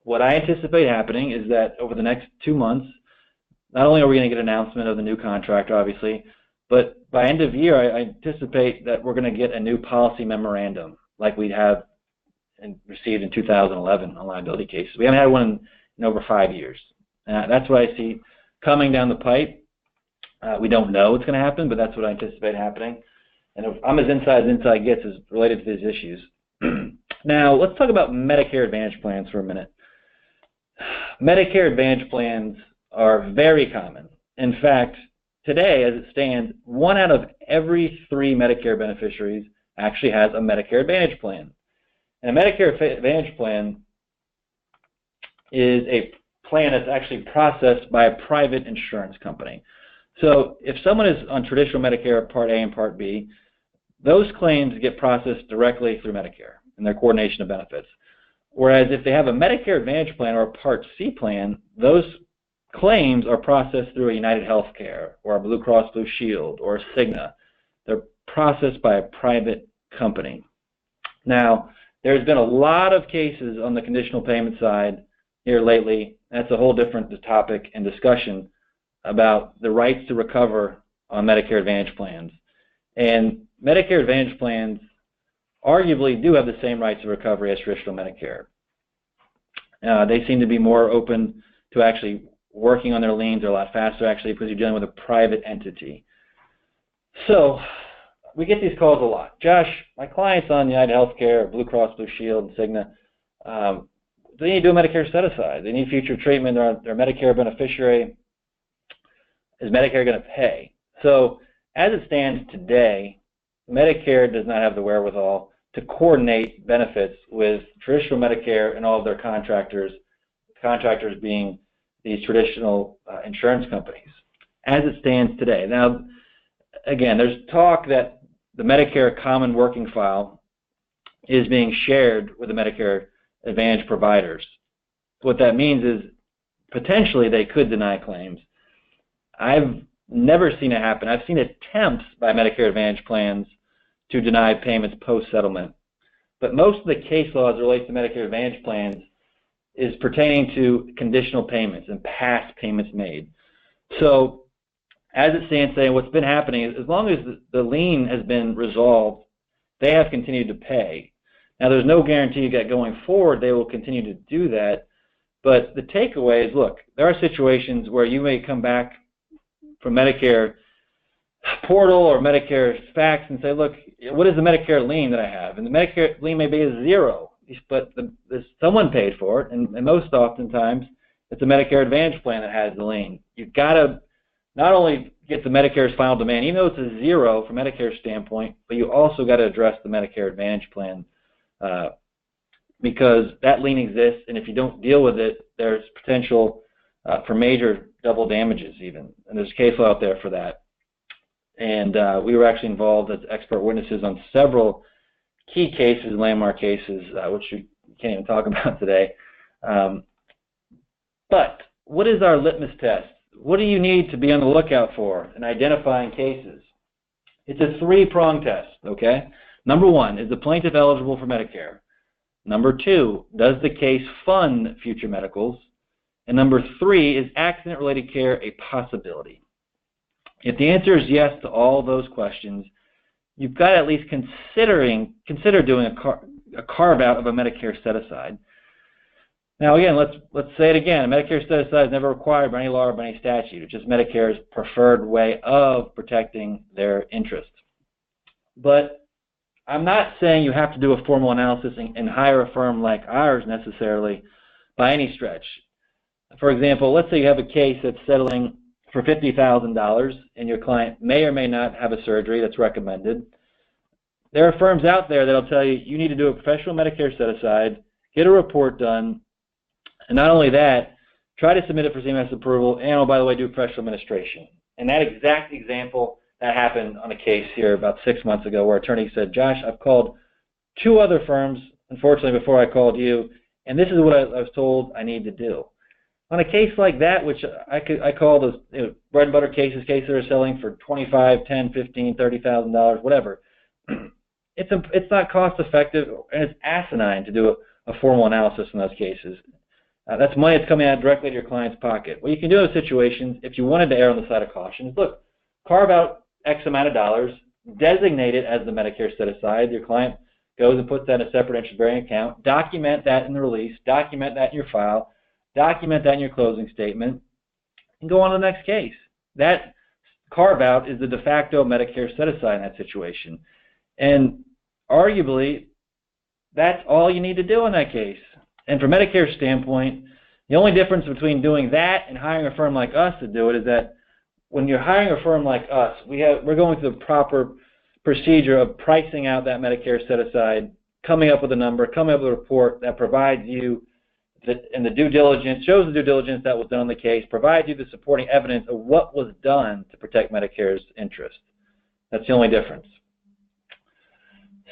What I anticipate happening is that over the next 2 months, not only are we going to get an announcement of the new contract, obviously, but by end of year, I anticipate that we're going to get a new policy memorandum like we have received in 2011 on liability cases. We haven't had one in over 5 years. That's what I see coming down the pipe. We don't know what's going to happen, but that's what I anticipate happening. And I'm as inside gets as related to these issues. Now, let's talk about Medicare Advantage plans for a minute. Medicare Advantage plans are very common. In fact, today, as it stands, 1 out of every 3 Medicare beneficiaries actually has a Medicare Advantage plan. And a Medicare Advantage plan is a plan that's actually processed by a private insurance company. So if someone is on traditional Medicare Part A and Part B, those claims get processed directly through Medicare and their coordination of benefits. Whereas if they have a Medicare Advantage plan or a Part C plan, those claims are processed through a United Healthcare or a Blue Cross Blue Shield or a Cigna. They're processed by a private company. Now, there's been a lot of cases on the conditional payment side here lately. That's a whole different topic and discussion about the rights to recover on Medicare Advantage plans. And Medicare Advantage plans arguably do have the same rights of recovery as traditional Medicare. They seem to be more open to actually working on their liens. They're a lot faster actually because you're dealing with a private entity. So we get these calls a lot. Josh, my client's on United Healthcare, Blue Cross Blue Shield, and Cigna. They need to do a Medicare set-aside. They need future treatment. They're a Medicare beneficiary. Is Medicare going to pay? So as it stands today, Medicare does not have the wherewithal to coordinate benefits with traditional Medicare and all of their contractors being these traditional insurance companies, as it stands today. Now, again, there's talk that the Medicare Common Working File is being shared with the Medicare Advantage providers. What that means is potentially they could deny claims. I've never seen it happen. I've seen attempts by Medicare Advantage plans to deny payments post-settlement. But most of the case law as it relates to Medicare Advantage plans is pertaining to conditional payments and past payments made. So as it stands today, what's been happening is as long as the lien has been resolved, they have continued to pay. Now, there's no guarantee that going forward they will continue to do that. But the takeaway is, look, there are situations where you may come back from Medicare portal or Medicare fax and say, look, what is the Medicare lien that I have? And the Medicare lien may be a 0, but someone paid for it, and most oftentimes it's a Medicare Advantage plan that has the lien. You've got to not only get the Medicare's final demand, even though it's a 0 from Medicare's standpoint, but you also got to address the Medicare Advantage plan because that lien exists, and if you don't deal with it, there's potential for major double damages even, and there's a case law out there for that. And we were actually involved as expert witnesses on several key cases, landmark cases, which we can't even talk about today. But what is our litmus test? What do you need to be on the lookout for in identifying cases? It's a 3-pronged test, okay? Number 1, is the plaintiff eligible for Medicare? Number 2, does the case fund future medicals? And number 3, is accident-related care a possibility? If the answer is yes to all those questions, you've got to at least consider doing a carve-out of a Medicare set-aside. Now, again, let's say it again. A Medicare set-aside is never required by any law or by any statute. It's just Medicare's preferred way of protecting their interests. But I'm not saying you have to do a formal analysis and hire a firm like ours necessarily by any stretch. For example, let's say you have a case that's settling for $50,000 and your client may or may not have a surgery that's recommended. There are firms out there that'll tell you you need to do a professional Medicare set-aside, get a report done, and not only that, try to submit it for CMS approval, and, oh, by the way, do professional administration. And that exact example, that happened on a case here about 6 months ago where attorney said, Josh, I've called 2 other firms, unfortunately, before I called you, and this is what I was told I need to do. On a case like that, which I call those bread and butter cases that are selling for $25,000, $10,000, $15,000, $30,000, whatever, it's not cost effective, and it's asinine to do a formal analysis in those cases. That's money that's coming out directly to your client's pocket. What you can do in those situations, if you wanted to err on the side of caution, is look, carve out X amount of dollars, designate it as the Medicare set-aside. Your client goes and puts that in a separate interest-bearing account, document that in the release, document that in your file, document that in your closing statement, and go on to the next case. That carve-out is the de facto Medicare set-aside in that situation. And arguably, that's all you need to do in that case. And from Medicare's standpoint, the only difference between doing that and hiring a firm like us to do it is that when you're hiring a firm like us, we're going through the proper procedure of pricing out that Medicare set-aside, coming up with a number, coming up with a report that provides you and the due diligence, shows the due diligence that was done on the case, provides you the supporting evidence of what was done to protect Medicare's interest. That's the only difference.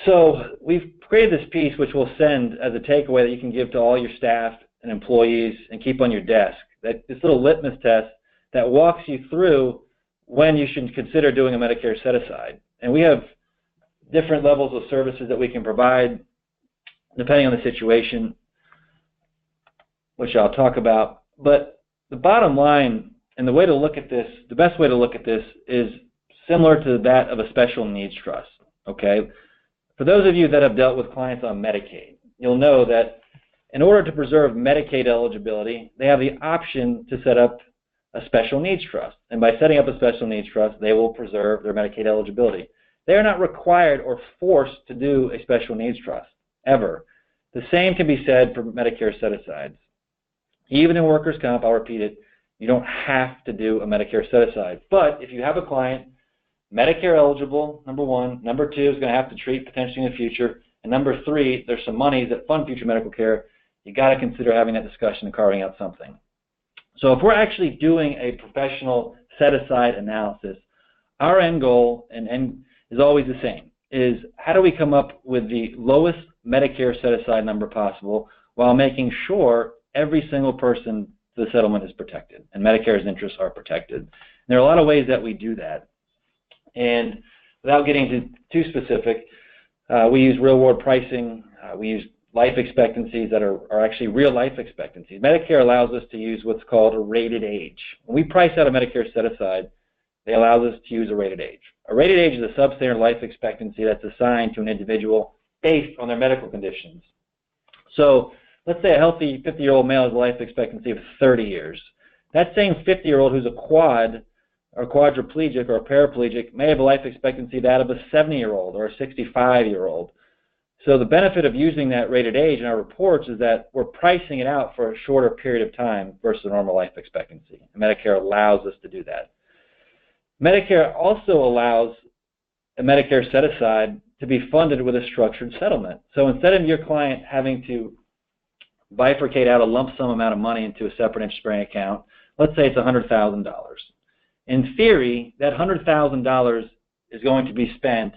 So we've created this piece which we'll send as a takeaway that you can give to all your staff and employees and keep on your desk. This little litmus test that walks you through when you should consider doing a Medicare set-aside. And we have different levels of services that we can provide depending on the situation, which I'll talk about. But the bottom line and the way to look at this, the best way to look at this is similar to that of a special needs trust, okay? For those of you that have dealt with clients on Medicaid, you'll know that in order to preserve Medicaid eligibility, they have the option to set up a special needs trust. And by setting up a special needs trust, they will preserve their Medicaid eligibility. They are not required or forced to do a special needs trust, ever. The same can be said for Medicare set-asides. Even in workers' comp, I'll repeat it, you don't have to do a Medicare set-aside. But if you have a client, Medicare eligible, number one. Number two, is going to have to treat potentially in the future. And number three, there's some monies that fund future medical care. You got to consider having that discussion and carving out something. So if we're actually doing a professional set-aside analysis, our end goal is always the same, is how do we come up with the lowest Medicare set-aside number possible while making sure every single person to the settlement is protected and Medicare's interests are protected. And there are a lot of ways that we do that. And without getting too specific, we use real-world pricing. We use life expectancies that are actually real life expectancies. Medicare allows us to use what's called a rated age. When we price out a Medicare set-aside, they allow us to use a rated age. A rated age is a substandard life expectancy that's assigned to an individual based on their medical conditions. So let's say a healthy 50-year-old male has a life expectancy of 30 years. That same 50-year-old who's a quad or quadriplegic or a paraplegic may have a life expectancy that of a 70-year-old or a 65-year-old. So the benefit of using that rated age in our reports is that we're pricing it out for a shorter period of time versus a normal life expectancy. And Medicare allows us to do that. Medicare also allows a Medicare set-aside to be funded with a structured settlement. So instead of your client having to bifurcate out a lump sum amount of money into a separate interest-bearing account, let's say it's $100,000. In theory, that $100,000 is going to be spent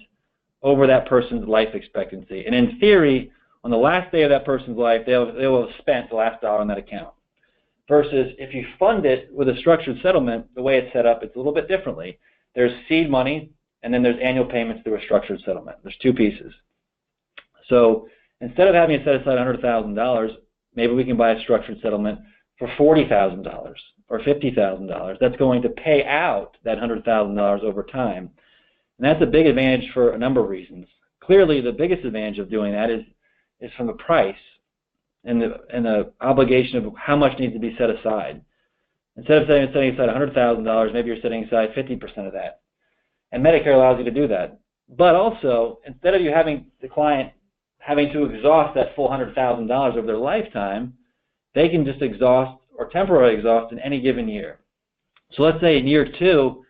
over that person's life expectancy. And in theory, on the last day of that person's life, they will have spent the last dollar on that account. Versus if you fund it with a structured settlement, the way it's set up, it's a little bit differently. There's seed money, and then there's annual payments through a structured settlement. There's two pieces. So instead of having to set aside $100,000, maybe we can buy a structured settlement for $40,000 or $50,000. That's going to pay out that $100,000 over time. And that's a big advantage for a number of reasons. Clearly, the biggest advantage of doing that is from the price and the obligation of how much needs to be set aside. Instead of setting aside $100,000, maybe you're setting aside 50% of that. And Medicare allows you to do that. But also, instead of you having the client having to exhaust that full $100,000 over their lifetime, they can just exhaust or temporarily exhaust in any given year. So let's say in year two,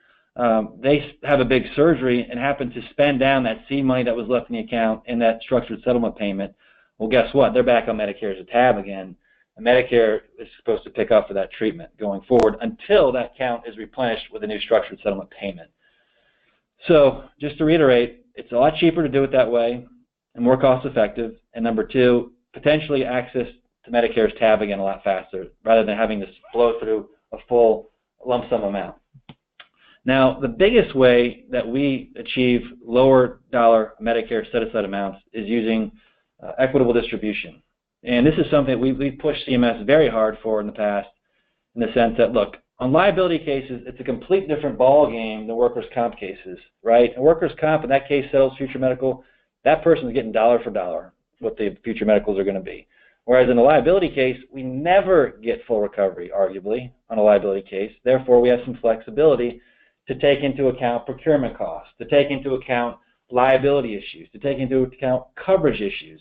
they have a big surgery and happen to spend down that seed money that was left in the account in that structured settlement payment. Well, guess what? They're back on Medicare's tab again, and Medicare is supposed to pick up for that treatment going forward until that account is replenished with a new structured settlement payment. So just to reiterate, it's a lot cheaper to do it that way and more cost effective. And number two, potentially access to Medicare's tab again a lot faster rather than having to flow through a full lump sum amount. Now, the biggest way that we achieve lower dollar Medicare set-aside amounts is using equitable distribution. And this is something we've pushed CMS very hard for in the past, in the sense that, look, on liability cases, it's a complete different ball game than workers' comp cases, right? And workers' comp, in that case, settles future medical. That person's getting dollar for dollar what the future medicals are going to be. Whereas in a liability case, we never get full recovery, arguably, on a liability case. Therefore, we have some flexibility to take into account procurement costs, to take into account liability issues, to take into account coverage issues,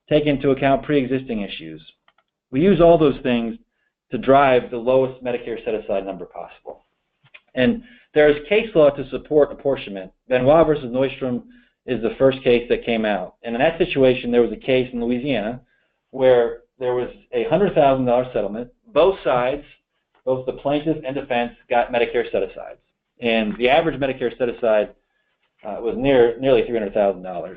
take into account pre-existing issues. We use all those things to drive the lowest Medicare set-aside number possible. And there is case law to support apportionment. Benoit versus Neustrom is the first case that came out. And in that situation, there was a case in Louisiana where there was a $100,000 settlement. Both sides, both the plaintiff and defense, got Medicare set-asides. And the average Medicare set-aside was nearly $300,000.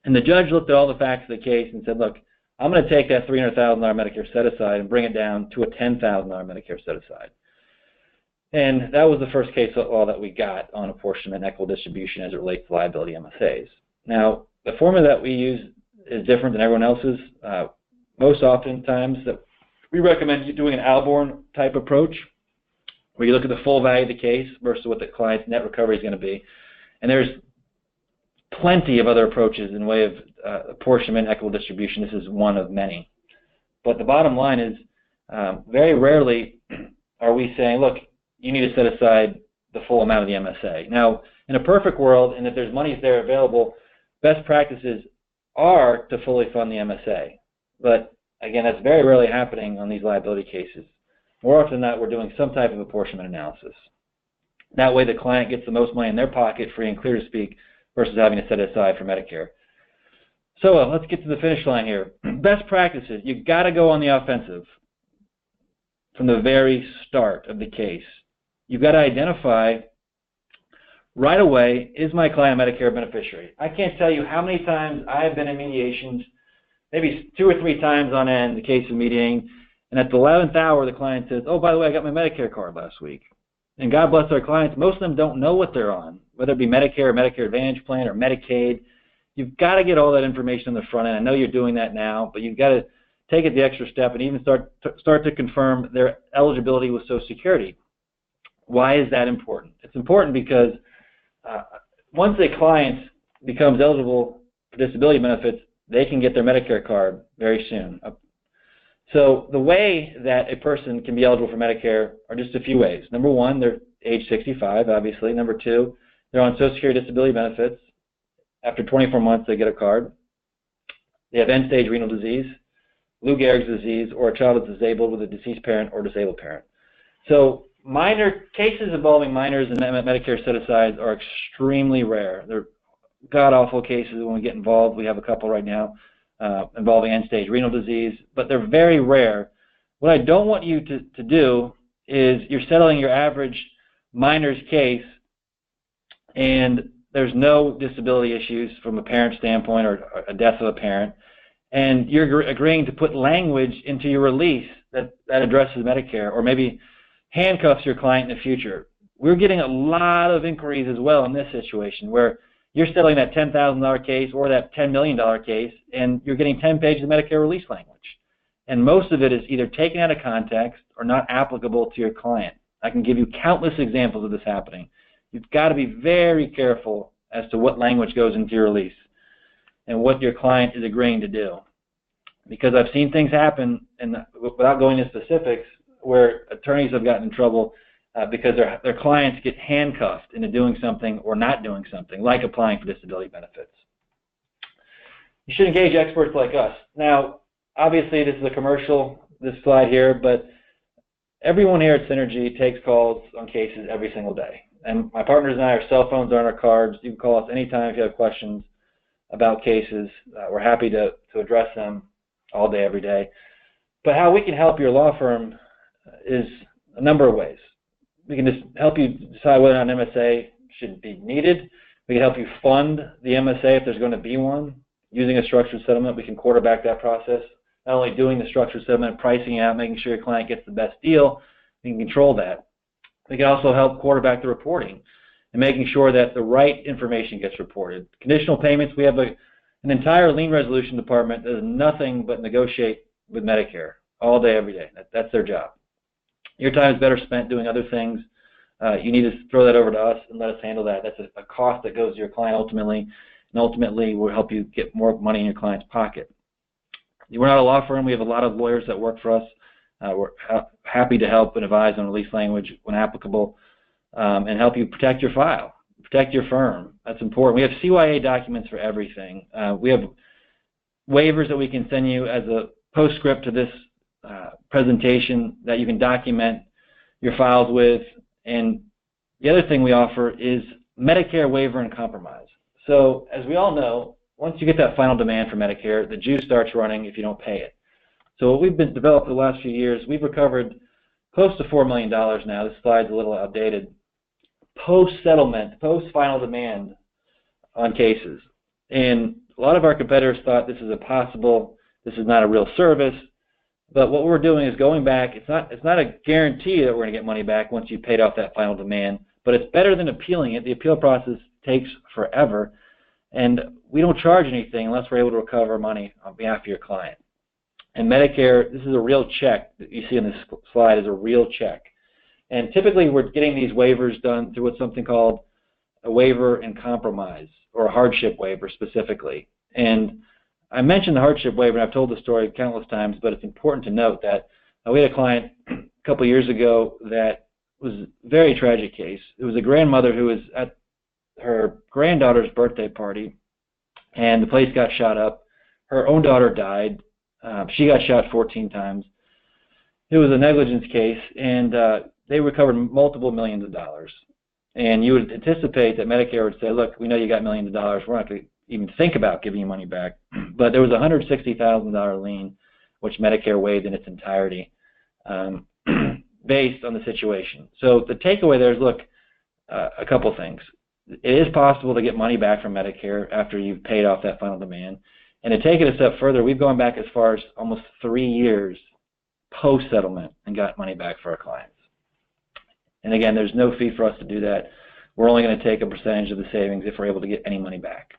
And the judge looked at all the facts of the case and said, look, I'm going to take that $300,000 Medicare set-aside and bring it down to a $10,000 Medicare set-aside. And that was the first case law that we got on apportionment and equitable distribution as it relates to liability MSAs. Now, the formula that we use is different than everyone else's. Most oftentimes, that we recommend you doing an Alborn type approach, where you look at the full value of the case versus what the client's net recovery is going to be. And there's plenty of other approaches in way of apportionment and equitable distribution. This is one of many. But the bottom line is, very rarely are we saying, look, you need to set aside the full amount of the MSA. Now, in a perfect world, and if there's monies there available, best practices are to fully fund the MSA. But again, that's very rarely happening on these liability cases. More often than not, we're doing some type of apportionment analysis. That way the client gets the most money in their pocket, free and clear to speak, versus having to set it aside for Medicare. So let's get to the finish line here. Best practices, you've got to go on the offensive from the very start of the case. You've got to identify right away, is my client a Medicare beneficiary? I can't tell you how many times I've been in mediations, maybe 2 or 3 times on end, the case of mediating, and at the 11th hour, the client says, oh, by the way, I got my Medicare card last week. And God bless our clients, most of them don't know what they're on, whether it be Medicare or Medicare Advantage plan or Medicaid. You've got to get all that information on the front end. I know you're doing that now, but you've got to take it the extra step and even start to confirm their eligibility with Social Security. Why is that important? It's important because once a client becomes eligible for disability benefits, they can get their Medicare card very soon. So the way that a person can be eligible for Medicare are just a few ways. Number one, they're age 65, obviously. Number two, they're on Social Security disability benefits. After 24 months, they get a card. They have end-stage renal disease, Lou Gehrig's disease, or a child is disabled with a deceased parent or disabled parent. So minor cases involving minors and Medicare set-asides are extremely rare. They're god-awful cases when we get involved. We have a couple right now involving end-stage renal disease, but they're very rare. What I don't want you to do is you're settling your average minor's case and there's no disability issues from a parent standpoint or a death of a parent, and you're agreeing to put language into your release that addresses Medicare or maybe handcuffs your client in the future. We're getting a lot of inquiries as well in this situation where you're settling that $10,000 case or that $10 million case, and you're getting 10 pages of Medicare release language. And most of it is either taken out of context or not applicable to your client. I can give you countless examples of this happening. You've got to be very careful as to what language goes into your release and what your client is agreeing to do. Because I've seen things happen, and without going into specifics, where attorneys have gotten in trouble because their clients get handcuffed into doing something or not doing something, like applying for disability benefits. You should engage experts like us. Now, obviously, this is a commercial, this slide here, but everyone here at Synergy takes calls on cases every single day. And my partners and I, our cell phones are on our cards. You can call us anytime if you have questions about cases. We're happy to address them all day, every day. But how we can help your law firm is a number of ways. We can just help you decide whether or not an MSA should be needed. We can help you fund the MSA if there's going to be one. Using a structured settlement, we can quarterback that process. Not only doing the structured settlement, pricing out, making sure your client gets the best deal, we can control that. We can also help quarterback the reporting and making sure that the right information gets reported. Conditional payments, we have an entire lien resolution department that does nothing but negotiate with Medicare all day, every day. That's their job. Your time is better spent doing other things. You need to throw that over to us and let us handle that. That's a cost that goes to your client ultimately, and ultimately we'll help you get more money in your client's pocket. We're not a law firm. We have a lot of lawyers that work for us. We're happy to help and advise on release language when applicable. and help you protect your file, protect your firm. That's important. We have CYA documents for everything. We have waivers that we can send you as a postscript to this presentation that you can document your files with. And the other thing we offer is Medicare waiver and compromise. So as we all know, once you get that final demand for Medicare, the juice starts running if you don't pay it. So what we've been developed the last few years, we've recovered close to $4 million now. This slide's a little outdated. Post-settlement, post-final demand on cases. And a lot of our competitors thought this is impossible, this is not a real service. But what we're doing is going back. It's not a guarantee that we're going to get money back once you've paid off that final demand, but it's better than appealing it. The appeal process takes forever, and we don't charge anything unless we're able to recover money on behalf of your client. And Medicare, this is a real check that you see on this slide is a real check. And typically we're getting these waivers done through what's something called a waiver and compromise, or a hardship waiver specifically. And I mentioned the hardship waiver, and I've told the story countless times, but it's important to note that we had a client a couple years ago that was a very tragic case. It was a grandmother who was at her granddaughter's birthday party, and the place got shot up. Her own daughter died. She got shot 14 times. It was a negligence case, and they recovered multiple millions of dollars. And you would anticipate that Medicare would say, look, we know you got millions of dollars. We're not going to even think about giving you money back. But there was a $160,000 lien, which Medicare waived in its entirety based on the situation. So the takeaway there is, look, a couple things. It is possible to get money back from Medicare after you've paid off that final demand. And to take it a step further, we've gone back as far as almost 3 years post-settlement and got money back for our clients. And again, there's no fee for us to do that. We're only going to take a percentage of the savings if we're able to get any money back.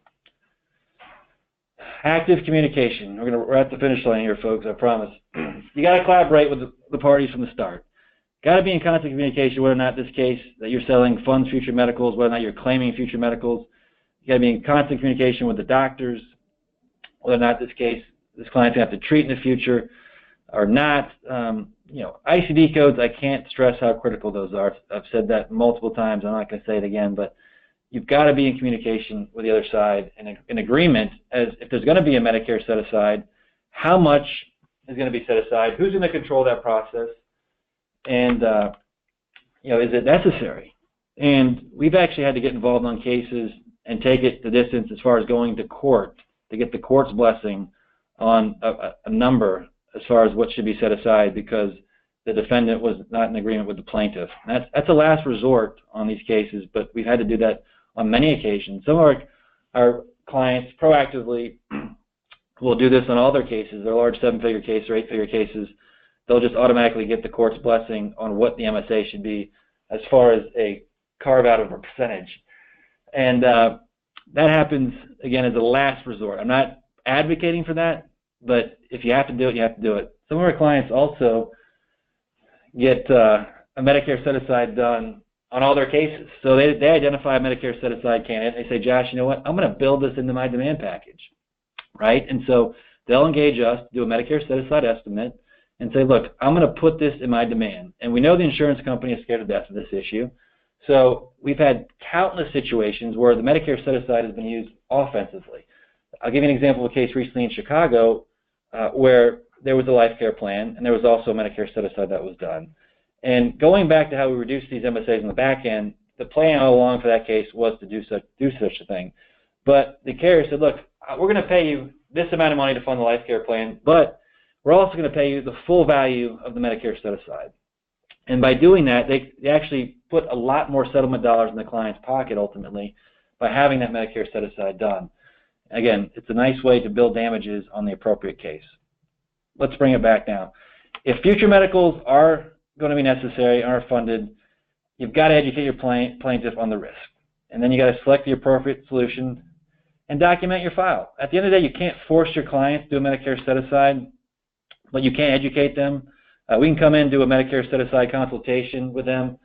Active communication. We're at the finish line here, folks, I promise. You got to collaborate with the parties from the start. Got to be in constant communication whether or not this case that you're selling funds future medicals, whether or not you're claiming future medicals. You got to be in constant communication with the doctors, whether or not this client's going to have to treat in the future or not. ICD codes, I can't stress how critical those are. I've said that multiple times. I'm not going to say it again, but you've got to be in communication with the other side and in agreement as if there's going to be a Medicare set aside, how much is going to be set aside, who's going to control that process, and is it necessary? And we've actually had to get involved on cases and take it the distance as far as going to court to get the court's blessing on a number as far as what should be set aside because the defendant was not in agreement with the plaintiff. And that's a last resort on these cases, but we've had to do that on many occasions. Some of our clients proactively will do this on all their cases. Their large 7-figure cases or 8-figure cases, they'll just automatically get the court's blessing on what the MSA should be as far as a carve-out of a percentage. And that happens, again, as a last resort. I'm not advocating for that, but if you have to do it, you have to do it. Some of our clients also get a Medicare set-aside done on all their cases. So they identify a Medicare set-aside candidate. They say, Josh, you know what? I'm going to build this into my demand package, right? And so they'll engage us to do a Medicare set-aside estimate and say, look, I'm going to put this in my demand. And we know the insurance company is scared to death of this issue. So we've had countless situations where the Medicare set-aside has been used offensively. I'll give you an example of a case recently in Chicago where there was a life care plan and there was also a Medicare set-aside that was done. And going back to how we reduced these MSAs on the back end, the plan all along for that case was to do such a thing. But the carrier said, look, we're going to pay you this amount of money to fund the life care plan, but we're also going to pay you the full value of the Medicare set-aside. And by doing that, they actually put a lot more settlement dollars in the client's pocket ultimately by having that Medicare set-aside done. Again, it's a nice way to build damages on the appropriate case. Let's bring it back now. If future medicals are going to be necessary, are funded, you've got to educate your plaintiff on the risk. And then you got to select the appropriate solution and document your file. At the end of the day, you can't force your clients to do a Medicare set-aside, but you can educate them. We can come in and do a Medicare set-aside consultation with them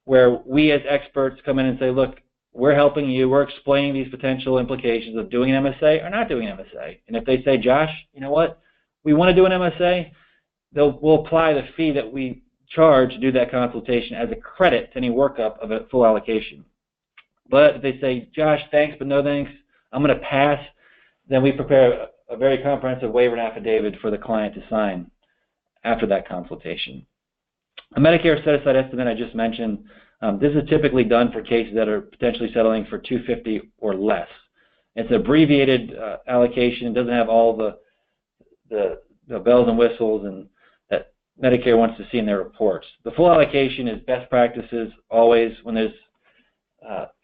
where we as experts come in and say, look, we're helping you. We're explaining these potential implications of doing an MSA or not doing an MSA. And if they say, Josh, you know what, we want to do an MSA, we'll apply the fee that we charge to do that consultation as a credit to any workup of a full allocation. But if they say, Josh, thanks, but no thanks, I'm going to pass, then we prepare a very comprehensive waiver and affidavit for the client to sign after that consultation. A Medicare set-aside estimate I just mentioned, this is typically done for cases that are potentially settling for $250 or less. It's an abbreviated allocation. It doesn't have all the bells and whistles and that Medicare wants to see in their reports. The full allocation is best practices always when there's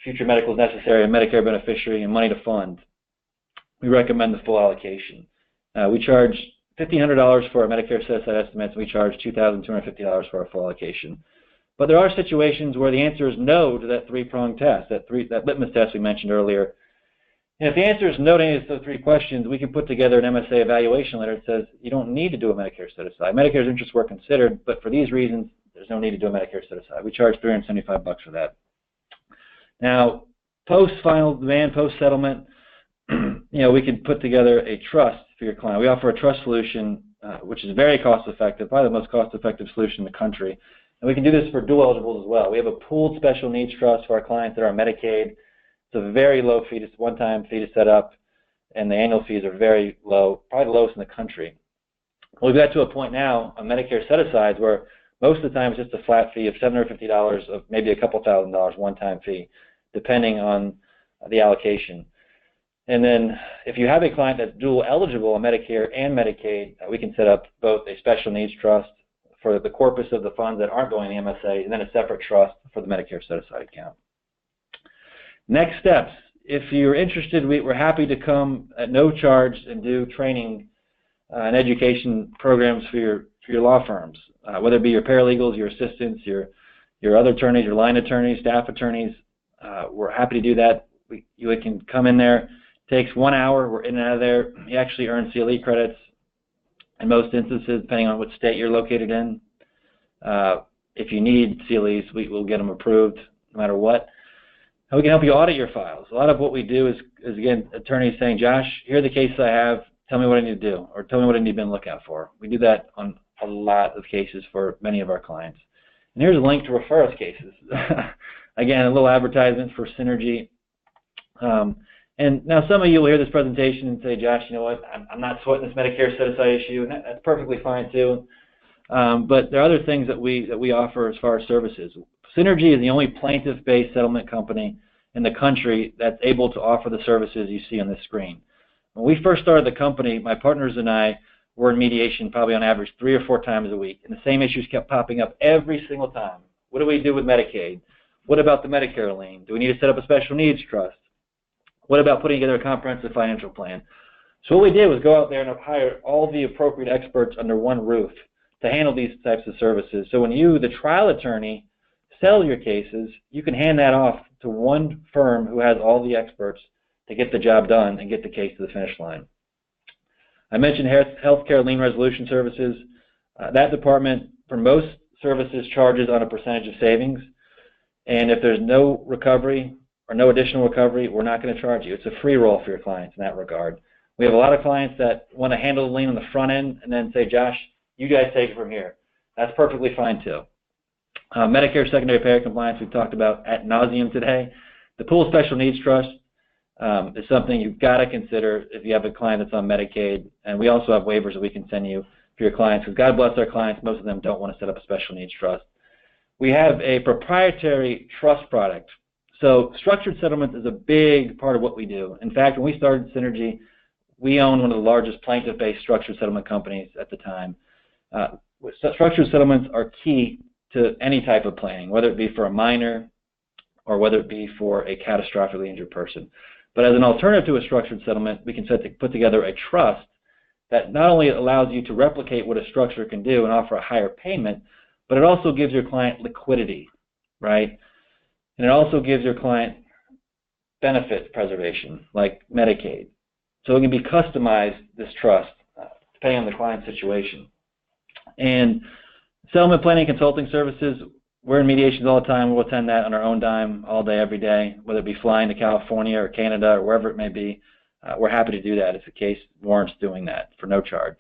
future medical is necessary, a Medicare beneficiary, and money to fund. We recommend the full allocation. We charge $1,500 for our Medicare set-aside estimates, and we charge $2,250 for our full allocation. But there are situations where the answer is no to that three-pronged test, that litmus test we mentioned earlier. And if the answer is no to any of those three questions, we can put together an MSA evaluation letter that says you don't need to do a Medicare set-aside. Medicare's interests were considered, but for these reasons, there's no need to do a Medicare set-aside. We charge $375 for that. Now, post-final demand, post-settlement, we can put together a trust for your client. We offer a trust solution, which is very cost-effective, probably the most cost-effective solution in the country. And we can do this for dual eligibles as well. We have a pooled special needs trust for our clients that are on Medicaid. It's a very low fee, just one-time fee to set up, and the annual fees are very low, probably the lowest in the country. We've got to a point now on Medicare set-asides where most of the time it's just a flat fee of $750 of maybe a couple $1,000 one-time fee, depending on the allocation. And then if you have a client that's dual eligible on Medicare and Medicaid, we can set up both a special needs trust for the corpus of the funds that aren't going in the MSA, and then a separate trust for the Medicare set-aside account. Next steps. If you're interested, we're happy to come at no charge and do training and education programs for your law firms, whether it be your paralegals, your assistants, your other attorneys, your line attorneys, staff attorneys. We're happy to do that. You can come in there. It takes 1 hour. We're in and out of there. You actually earn CLE credits in most instances, depending on what state you're located in. If you need CLEs, we'll get them approved no matter what. And we can help you audit your files. A lot of what we do is again, attorneys saying, Josh, here are the cases I have. Tell me what I need to do, or tell me what I need to be on the lookout for. We do that on a lot of cases for many of our clients. And here's a link to refer us cases. Again, a little advertisement for Synergy. And now some of you will hear this presentation and say, Josh, you know what, I'm not sweating this Medicare set-aside issue, and that's perfectly fine too. But there are other things that we offer as far as services. Synergy is the only plaintiff-based settlement company in the country that's able to offer the services you see on this screen. When we first started the company, my partners and I were in mediation probably on average 3 or 4 times a week, and the same issues kept popping up every single time. What do we do with Medicaid? What about the Medicare lien? Do we need to set up a special needs trust? What about putting together a comprehensive financial plan? So what we did was go out there and hire all the appropriate experts under one roof to handle these types of services. So when you, the trial attorney, sell your cases, you can hand that off to one firm who has all the experts to get the job done and get the case to the finish line. I mentioned healthcare lien resolution services. That department, for most services, charges on a percentage of savings. And if there's no recovery or no additional recovery, we're not going to charge you. It's a free roll for your clients in that regard. We have a lot of clients that want to handle the lien on the front end and then say, Josh, you guys take it from here. That's perfectly fine too. Medicare secondary payer compliance we've talked about ad nauseum today. The pool special needs trust is something you've got to consider if you have a client that's on Medicaid. And we also have waivers that we can send you for your clients, because God bless our clients, most of them don't want to set up a special needs trust. We have a proprietary trust product. So structured settlement is a big part of what we do. In fact, when we started Synergy, we owned one of the largest plaintiff-based structured settlement companies at the time. Structured settlements are key to any type of planning, whether it be for a minor or whether it be for a catastrophically injured person. But as an alternative to a structured settlement, we can put together a trust that not only allows you to replicate what a structure can do and offer a higher payment, but it also gives your client liquidity, right? And it also gives your client benefit preservation, like Medicaid. So it can be customized, this trust, depending on the client's situation. And settlement planning consulting services, we're in mediations all the time. We'll attend that on our own dime all day, every day, whether it be flying to California or Canada or wherever it may be. We're happy to do that if the case warrants doing that for no charge.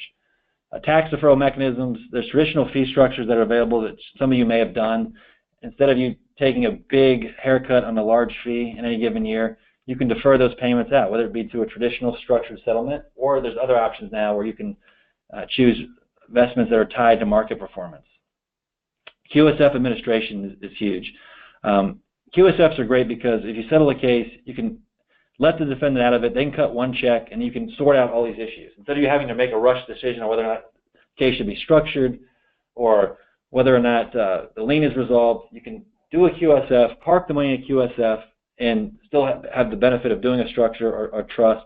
tax deferral mechanisms. There's traditional fee structures that are available that some of you may have done. Instead of you taking a big haircut on a large fee in any given year, you can defer those payments out, whether it be to a traditional structured settlement, or there's other options now where you can choose investments that are tied to market performance. QSF administration is huge. QSFs are great because if you settle a case, you can let the defendant out of it, they can cut one check, and you can sort out all these issues. Instead of you having to make a rush decision on whether or not the case should be structured or whether or not the lien is resolved, you can do a QSF, park the money in a QSF, and still have the benefit of doing a structure or trust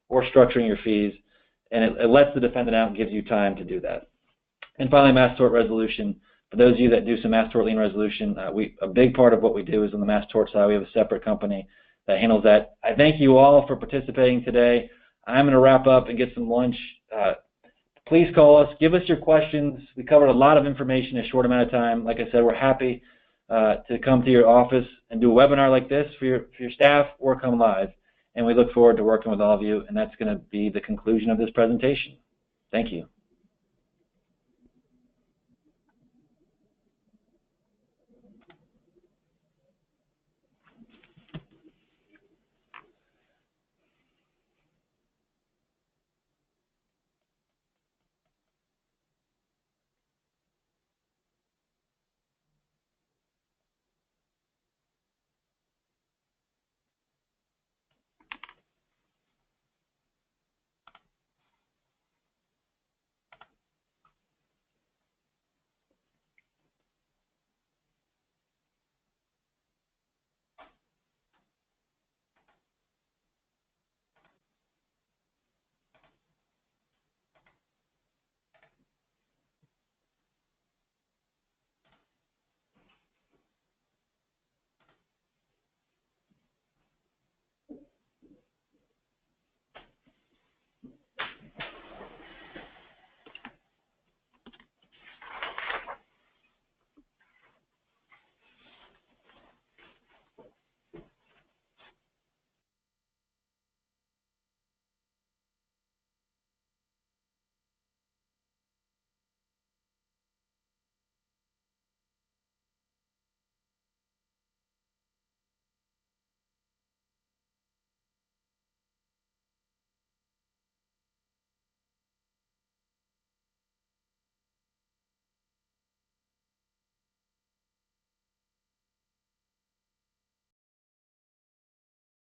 or structuring your fees, and it lets the defendant out and gives you time to do that. And finally, mass tort resolution. For those of you that do some mass tort lien resolution, a big part of what we do is on the mass tort side. We have a separate company that handles that. I thank you all for participating today. I'm going to wrap up and get some lunch. Please call us. Give us your questions. We covered a lot of information in a short amount of time. Like I said, we're happy to come to your office and do a webinar like this for your staff or come live. And we look forward to working with all of you. And that's going to be the conclusion of this presentation. Thank you.